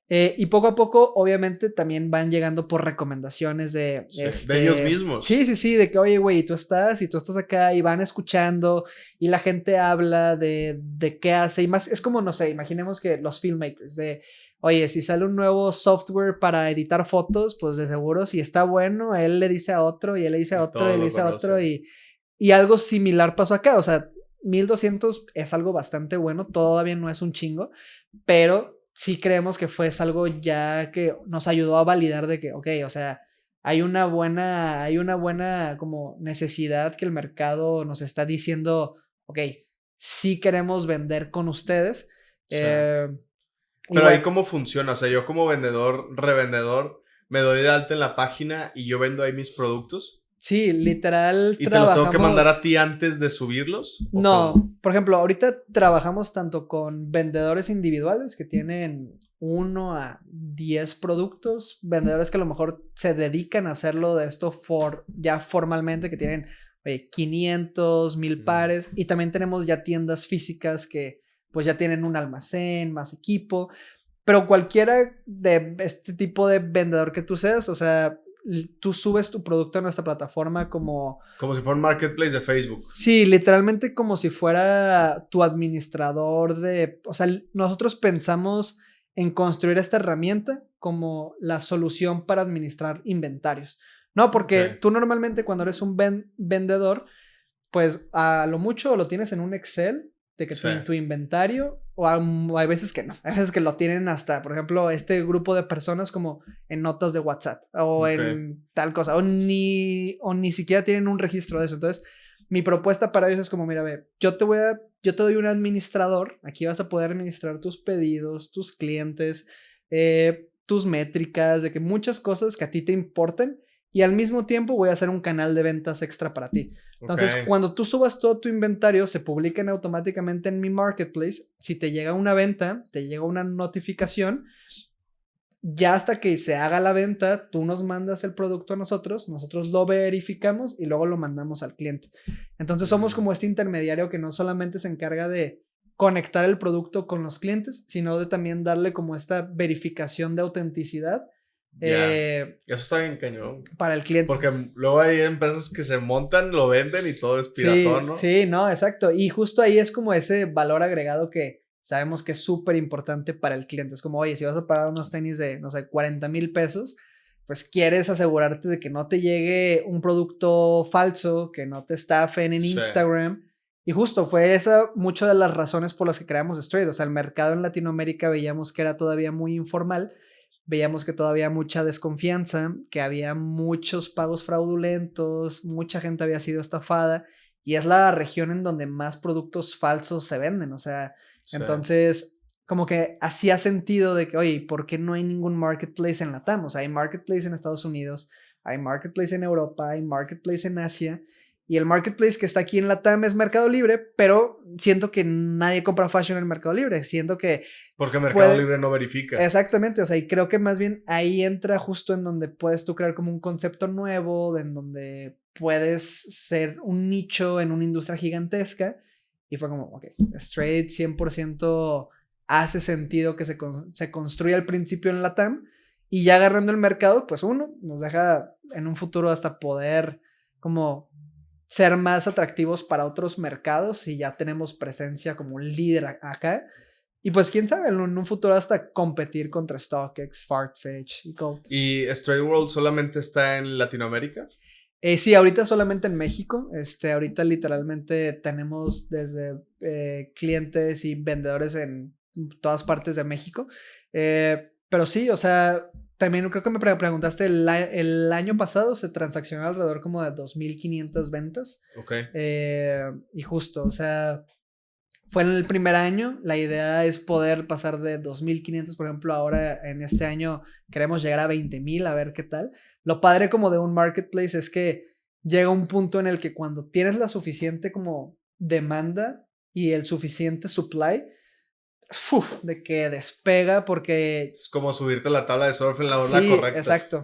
B: Y poco a poco, obviamente, también van llegando por recomendaciones de...
A: de ellos mismos.
B: Sí, de que, oye, güey, tú estás acá y van escuchando y la gente habla de qué hace y más, es como, no sé, imaginemos que los filmmakers de, oye, si sale un nuevo software para editar fotos, pues de seguro si está bueno, él le dice a otro y él le dice a otro y él le dice a otro y algo similar pasó acá, o sea, 1200 es algo bastante bueno, todavía no es un chingo, pero... sí creemos que fue algo ya que nos ayudó a validar de que, ok, o sea, hay una buena como necesidad que el mercado nos está diciendo, ok, sí queremos vender con ustedes.
A: Sí. Pero ahí cómo funciona, o sea, yo como vendedor, revendedor, me doy de alta en la página y yo vendo ahí mis productos.
B: Sí, literal.
A: ¿Y te los tengo que mandar a ti antes de subirlos?
B: No, por ejemplo, ahorita trabajamos tanto con vendedores individuales que tienen 1 a 10 productos, vendedores que a lo mejor se dedican a hacerlo de esto ya formalmente, que tienen 500, 1000 pares, y también tenemos ya tiendas físicas que pues ya tienen un almacén, más equipo, pero cualquiera de este tipo de vendedor que tú seas, o sea, tú subes tu producto a nuestra plataforma como
A: si fuera un marketplace de Facebook.
B: Sí, literalmente como si fuera tu administrador o sea, nosotros pensamos en construir esta herramienta como la solución para administrar inventarios. No, porque tú normalmente cuando eres un vendedor, pues a lo mucho lo tienes en un Excel de que tu inventario, o hay veces que no, hay veces que lo tienen hasta, por ejemplo, este grupo de personas como en notas de WhatsApp o en tal cosa, o ni siquiera tienen un registro de eso. Entonces, mi propuesta para ellos es como, mira, yo te doy un administrador, aquí vas a poder administrar tus pedidos, tus clientes, tus métricas, de que muchas cosas que a ti te importen, y al mismo tiempo voy a hacer un canal de ventas extra para ti. Entonces, cuando tú subas todo tu inventario, se publican automáticamente en mi marketplace. Si te llega una venta, te llega una notificación. Ya hasta que se haga la venta, tú nos mandas el producto a nosotros lo verificamos y luego lo mandamos al cliente. Entonces, somos como este intermediario que no solamente se encarga de conectar el producto con los clientes, sino de también darle como esta verificación de autenticidad.
A: Eso está bien cañón.
B: Para el cliente.
A: Porque luego hay empresas que se montan, lo venden y todo es piratón, ¿no?
B: Sí, no, exacto. Y justo ahí es como ese valor agregado que sabemos que es súper importante para el cliente. Es como, oye, si vas a pagar unos tenis de, no sé, 40,000 pesos, pues quieres asegurarte de que no te llegue un producto falso, que no te estafen en Instagram. Y justo fue esa muchas de las razones por las que creamos Straight. O sea, el mercado en Latinoamérica veíamos que era todavía muy informal. Veíamos que todavía mucha desconfianza, que había muchos pagos fraudulentos, mucha gente había sido estafada, y es la región en donde más productos falsos se venden. O sea, entonces como que hacía sentido de que, oye, ¿por qué no hay ningún marketplace en LATAM? O sea, hay marketplace en Estados Unidos, hay marketplace en Europa, hay marketplace en Asia, y el marketplace que está aquí en LATAM es Mercado Libre, pero siento que nadie compra fashion en Mercado Libre. Siento que...
A: Porque Mercado Libre no verifica.
B: Exactamente, o sea, y creo que más bien ahí entra justo en donde puedes tú crear como un concepto nuevo, en donde puedes ser un nicho en una industria gigantesca. Y fue como, ok, Straight 100% hace sentido que se construya al principio en LATAM, y ya agarrando el mercado, pues nos deja en un futuro hasta poder como ser más atractivos para otros mercados, y ya tenemos presencia como un líder acá. Y pues quién sabe, en un futuro hasta competir contra StockX, Farfetch y Gold.
A: ¿Y Straight World solamente está en Latinoamérica?
B: Sí, ahorita solamente en México. Ahorita literalmente tenemos desde clientes y vendedores en todas partes de México. Pero sí, o sea, también creo que me preguntaste, el año pasado se transaccionó alrededor como de 2,500 ventas.
A: Ok.
B: Y justo, o sea, fue en el primer año. La idea es poder pasar de 2,500, por ejemplo, ahora en este año queremos llegar a 20,000, a ver qué tal. Lo padre como de un marketplace es que llega un punto en el que cuando tienes la suficiente como demanda y el suficiente supply, de que despega, porque...
A: Es como subirte a la tabla de surf en la ola correcta.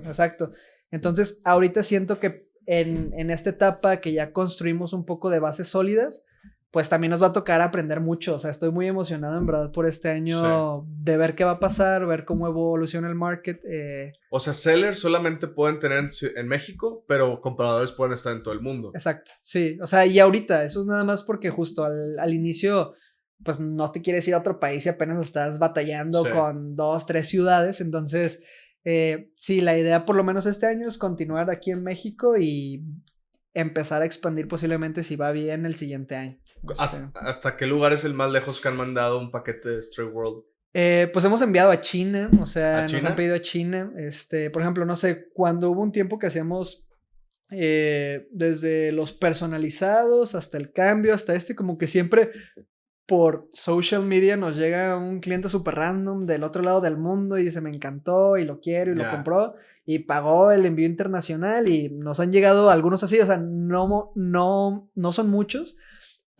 B: Exacto. Entonces, ahorita siento que en esta etapa que ya construimos un poco de bases sólidas, pues también nos va a tocar aprender mucho. O sea, estoy muy emocionado en verdad por este año de ver qué va a pasar, ver cómo evoluciona el market.
A: O sea, sellers solamente pueden tener en México, pero compradores pueden estar en todo el mundo.
B: Exacto, sí. O sea, y ahorita, eso es nada más porque justo al inicio, pues no te quieres ir a otro país y apenas estás batallando con 2, 3 ciudades. Entonces, sí, la idea por lo menos este año es continuar aquí en México y empezar a expandir posiblemente, si va bien, el siguiente año.
A: ¿Hasta qué lugar es el más lejos que han mandado un paquete de Straight World?
B: Pues hemos enviado a China, o sea, nos han pedido a China. Por ejemplo, no sé, cuando hubo un tiempo que hacíamos desde los personalizados hasta el cambio, hasta como que siempre por social media nos llega un cliente súper random del otro lado del mundo y dice, me encantó y lo quiero y lo compró y pagó el envío internacional, y nos han llegado algunos así. O sea, no son muchos,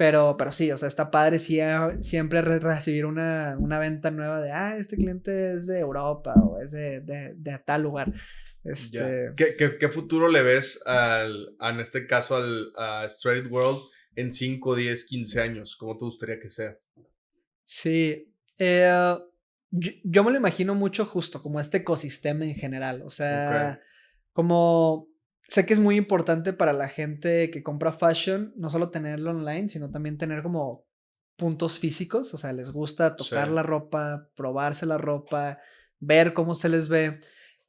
B: pero sí, o sea, está padre siempre recibir una venta nueva de, este cliente es de Europa o es de tal lugar.
A: Ya. ¿Qué futuro le ves en este caso a Straight World en 5, 10, 15 años? ¿Cómo te gustaría que sea?
B: Sí, yo me lo imagino mucho justo como este ecosistema en general, o
A: Ok,
B: sea, como sé que es muy importante para la gente que compra fashion, no solo tenerlo online, sino también tener como puntos físicos, o sea, les gusta
A: sí,
B: tocar la ropa, probarse la ropa, ver cómo se les ve.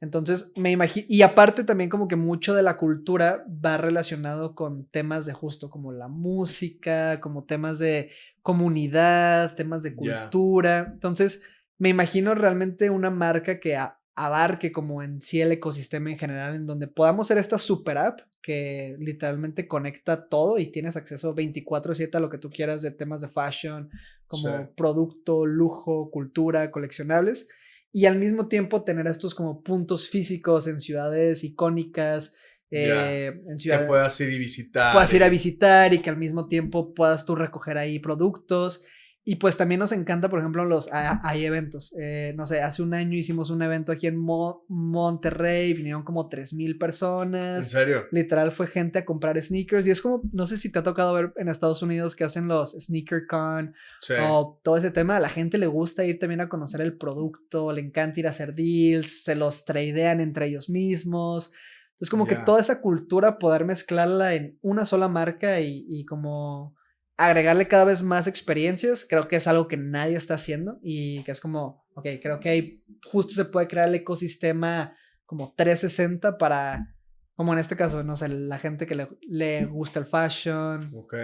B: Entonces, me imagino, y aparte también como que mucho de la cultura va relacionado con temas de justo como la música, como temas de comunidad, temas de
A: ya,
B: cultura. Entonces, me imagino realmente una marca que abarque como en sí el ecosistema en general, en donde podamos ser esta super app que literalmente conecta todo y tienes acceso 24/7 a lo que tú quieras de temas de fashion,
A: sí,
B: como producto, lujo, cultura, coleccionables. Y al mismo tiempo tener estos como puntos físicos en ciudades icónicas,
A: ya.
B: en
A: Que
B: ciudades
A: puedas ir y visitar.
B: puedas ir a visitar y que al mismo tiempo puedas tú recoger ahí productos. Y pues también nos encanta, por ejemplo, hay eventos. No sé, hace un año hicimos un evento aquí en Monterrey, vinieron como 3,000
A: ¿En
B: personas.
A: serio?
B: Literal fue gente a comprar sneakers y es como, no sé si te ha tocado ver en Estados Unidos que hacen los Sneaker Con
A: Sí,
B: o todo ese tema. A la gente le gusta ir también a conocer el producto, le encanta ir a hacer deals, se los tradean entre ellos mismos. Entonces, como que
A: ya.
B: toda esa cultura, poder mezclarla en una sola marca y como agregarle cada vez más experiencias, creo que es algo que nadie está haciendo y que es como, ok, creo que ahí justo se puede crear el ecosistema como 360 para, como en este caso, no sé, la gente que le gusta el fashion.
A: Ok.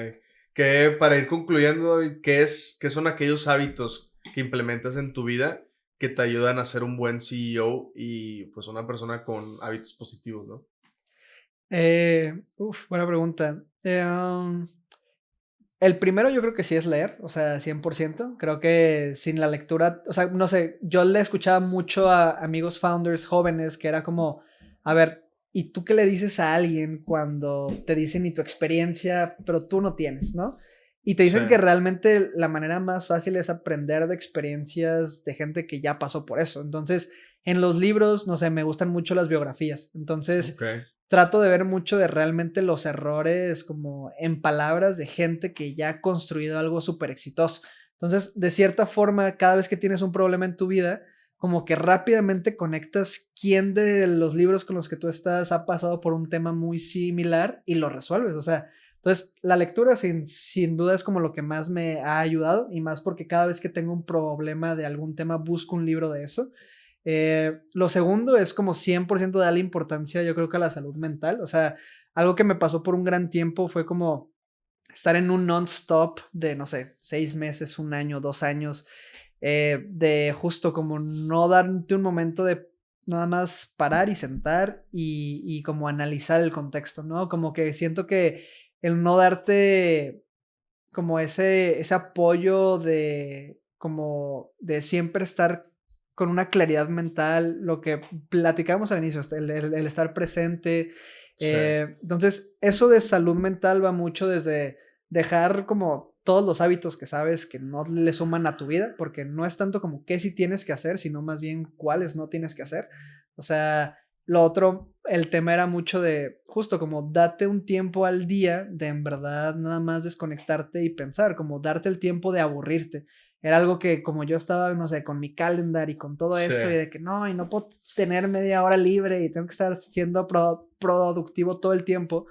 A: Que para ir concluyendo, David, ¿qué son aquellos hábitos que implementas en tu vida que te ayudan a ser un buen CEO y pues una persona con hábitos positivos, ¿no?
B: Buena pregunta. El primero yo creo que sí es leer, o sea, 100%. Creo que sin la lectura, o sea, no sé, yo le escuchaba mucho a amigos founders jóvenes que era como, a ver, ¿y tú qué le dices a alguien cuando te dicen y tu experiencia, pero tú no tienes, ¿no? Y te
A: Sí,
B: dicen que realmente la manera más fácil es aprender de experiencias de gente que ya pasó por eso. Entonces, en los libros, no sé, me gustan mucho las biografías. Entonces,
A: ok,
B: trato de ver mucho de realmente los errores como en palabras de gente que ya ha construido algo súper exitoso. Entonces, de cierta forma, cada vez que tienes un problema en tu vida, como que rápidamente conectas quién de los libros con los que tú estás ha pasado por un tema muy similar y lo resuelves. O sea, entonces la lectura sin duda es como lo que más me ha ayudado y más porque cada vez que tengo un problema de algún tema busco un libro de eso. Lo segundo es como 100% darle importancia, yo creo que a la salud mental. O sea, algo que me pasó por un gran tiempo fue como estar en un non-stop de, no sé, 6 meses, un año, 2 años, de justo como no darte un momento de nada más parar y sentar y como analizar el contexto, ¿no? Como que siento que el no darte como ese apoyo de como de siempre estar con una claridad mental, lo que platicamos al inicio, el estar presente.
A: sí,
B: Entonces, eso de salud mental va mucho desde dejar como todos los hábitos que sabes que no le suman a tu vida, porque no es tanto como qué sí tienes que hacer, sino más bien cuáles no tienes que hacer. O sea, lo otro, el tema era mucho de justo como date un tiempo al día de en verdad nada más desconectarte y pensar, como darte el tiempo de aburrirte. Era algo que como yo estaba, no sé, con mi calendar y con todo
A: sí,
B: eso y de que no, y no puedo tener media hora libre y tengo que estar siendo productivo todo el tiempo,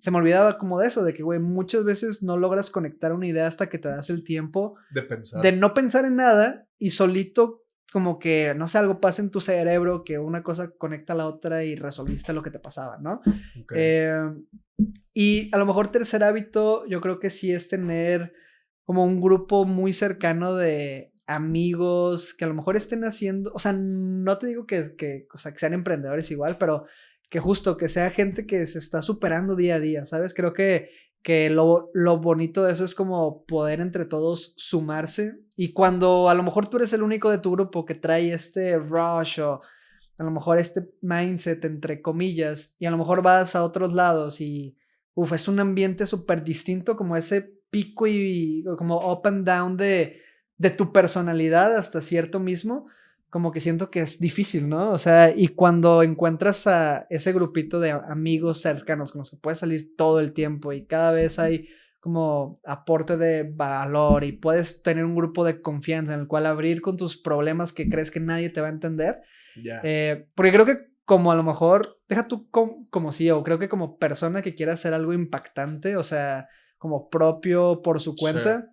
B: se me olvidaba como de eso, de que, güey, muchas veces no logras conectar una idea hasta que te das el tiempo
A: de
B: de
A: pensar.
B: no pensar en nada y solito como que, no sé, algo pasa en tu cerebro, que una cosa conecta a la otra y resolviste lo que te pasaba, ¿no?
A: Ok,
B: Eh, y a lo mejor tercer hábito, yo creo que sí es tener como un grupo muy cercano de amigos que a lo mejor estén haciendo, o sea, no te digo o sea, que sean emprendedores igual, pero que justo que sea gente que se está superando día a día, ¿sabes? Creo que lo bonito de eso es como poder entre todos sumarse y cuando a lo mejor tú eres el único de tu grupo que trae este rush o a lo mejor este mindset entre comillas y a lo mejor vas a otros lados y uf, es un ambiente súper distinto como ese pico y como up and down de tu personalidad hasta cierto mismo, como que siento que es difícil, ¿no? O sea, y cuando encuentras a ese grupito de amigos cercanos con los que puedes salir todo el tiempo y cada vez hay como aporte de valor y puedes tener un grupo de confianza en el cual abrir con tus problemas que crees que nadie te va a entender. Porque creo que como a lo mejor, deja tú como CEO, creo que como persona que quiera hacer algo impactante, o sea, como propio por su cuenta,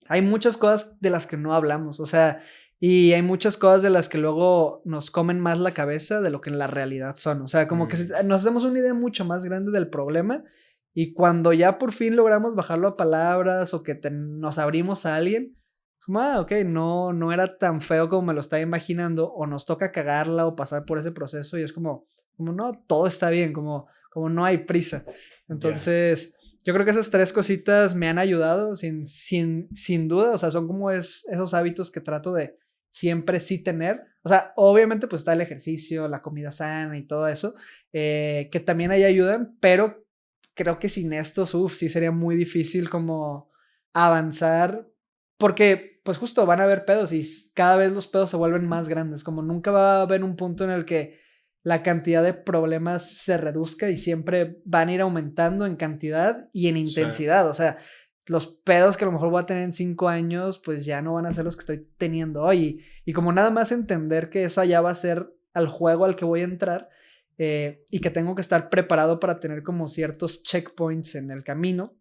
B: hay muchas cosas de las que no hablamos, o sea, y hay muchas cosas de las que luego nos comen más la cabeza de lo que en la realidad son, o sea, como que nos hacemos una idea mucho más grande del problema y cuando ya por fin logramos bajarlo a palabras o que nos abrimos a alguien, como, ok, no era tan feo como me lo estaba imaginando, o nos toca cagarla o pasar por ese proceso y es como no, todo está bien, como no hay prisa. Entonces, yo creo que esas 3 cositas me han ayudado sin duda, o sea, son como esos hábitos que trato de siempre sí tener. O sea, obviamente pues está el ejercicio, la comida sana y todo eso, que también ahí ayudan, pero creo que sin estos, sí sería muy difícil como avanzar, porque pues justo van a haber pedos y cada vez los pedos se vuelven más grandes, como nunca va a haber un punto en el que la cantidad de problemas se reduzca y siempre van a ir aumentando en cantidad y en intensidad, o sea, los pedos que a lo mejor voy a tener en 5 años, pues ya no van a ser los que estoy teniendo hoy, y como nada más entender que esa ya va a ser al juego al que voy a entrar, y que tengo que estar preparado para tener como ciertos checkpoints en el camino,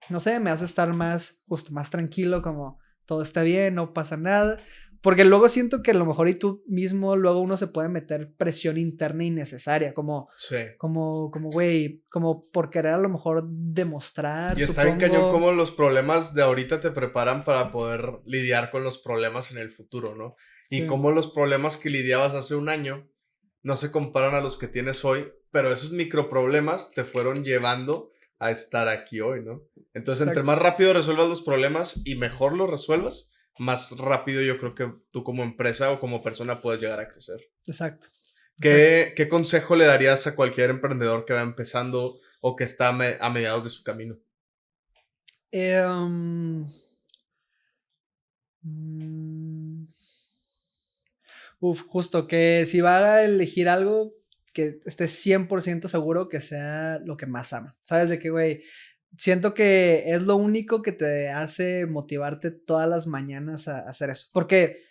B: no sé, me hace estar justo más tranquilo, como todo está bien, no pasa nada, porque luego siento que a lo mejor y tú mismo luego uno se puede meter presión interna innecesaria, como güey, como por querer a lo mejor demostrar,
A: y está bien cañón cómo los problemas de ahorita te preparan para poder lidiar con los problemas en el futuro, ¿no? Y cómo los problemas que lidiabas hace un año no se comparan a los que tienes hoy, pero esos microproblemas te fueron llevando a estar aquí hoy, ¿no? Entonces, entre más rápido resuelvas los problemas y mejor los resuelvas, más rápido yo creo que tú como empresa o como persona puedes llegar a crecer.
B: Exacto.
A: ¿Qué consejo le darías a cualquier emprendedor que va empezando o que está a mediados de su camino?
B: Justo que si va a elegir algo, que esté 100% seguro que sea lo que más ama. ¿Sabes? De que, güey, siento que es lo único que te hace motivarte todas las mañanas a hacer eso. Porque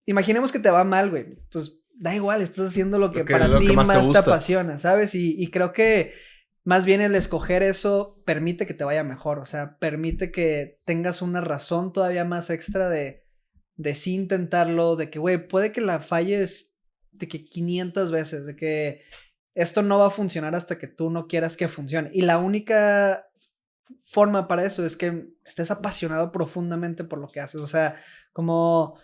B: imaginemos que te va mal, güey. Pues da igual, estás haciendo lo que para ti más te apasiona, ¿sabes? Y creo que más bien el escoger eso permite que te vaya mejor. O sea, permite que tengas una razón todavía más extra de sí intentarlo, de que, güey, puede que la falles de que 500 veces, de que esto no va a funcionar hasta que tú no quieras que funcione. Y la única forma para eso es que estés apasionado profundamente por lo que haces. O sea, como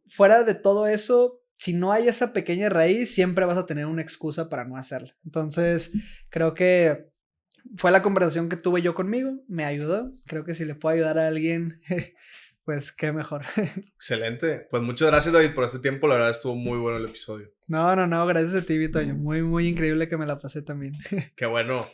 B: fuera de todo eso, si no hay esa pequeña raíz, siempre vas a tener una excusa para no hacerla. Entonces, creo que fue la conversación que tuve yo conmigo, me ayudó. Creo que si le puedo ayudar a alguien, pues qué mejor.
A: Excelente. Pues muchas gracias, David, por este tiempo. La verdad estuvo muy bueno el episodio.
B: No, gracias a ti, Vitoño. Muy, muy increíble que me la pasé también.
A: Qué bueno.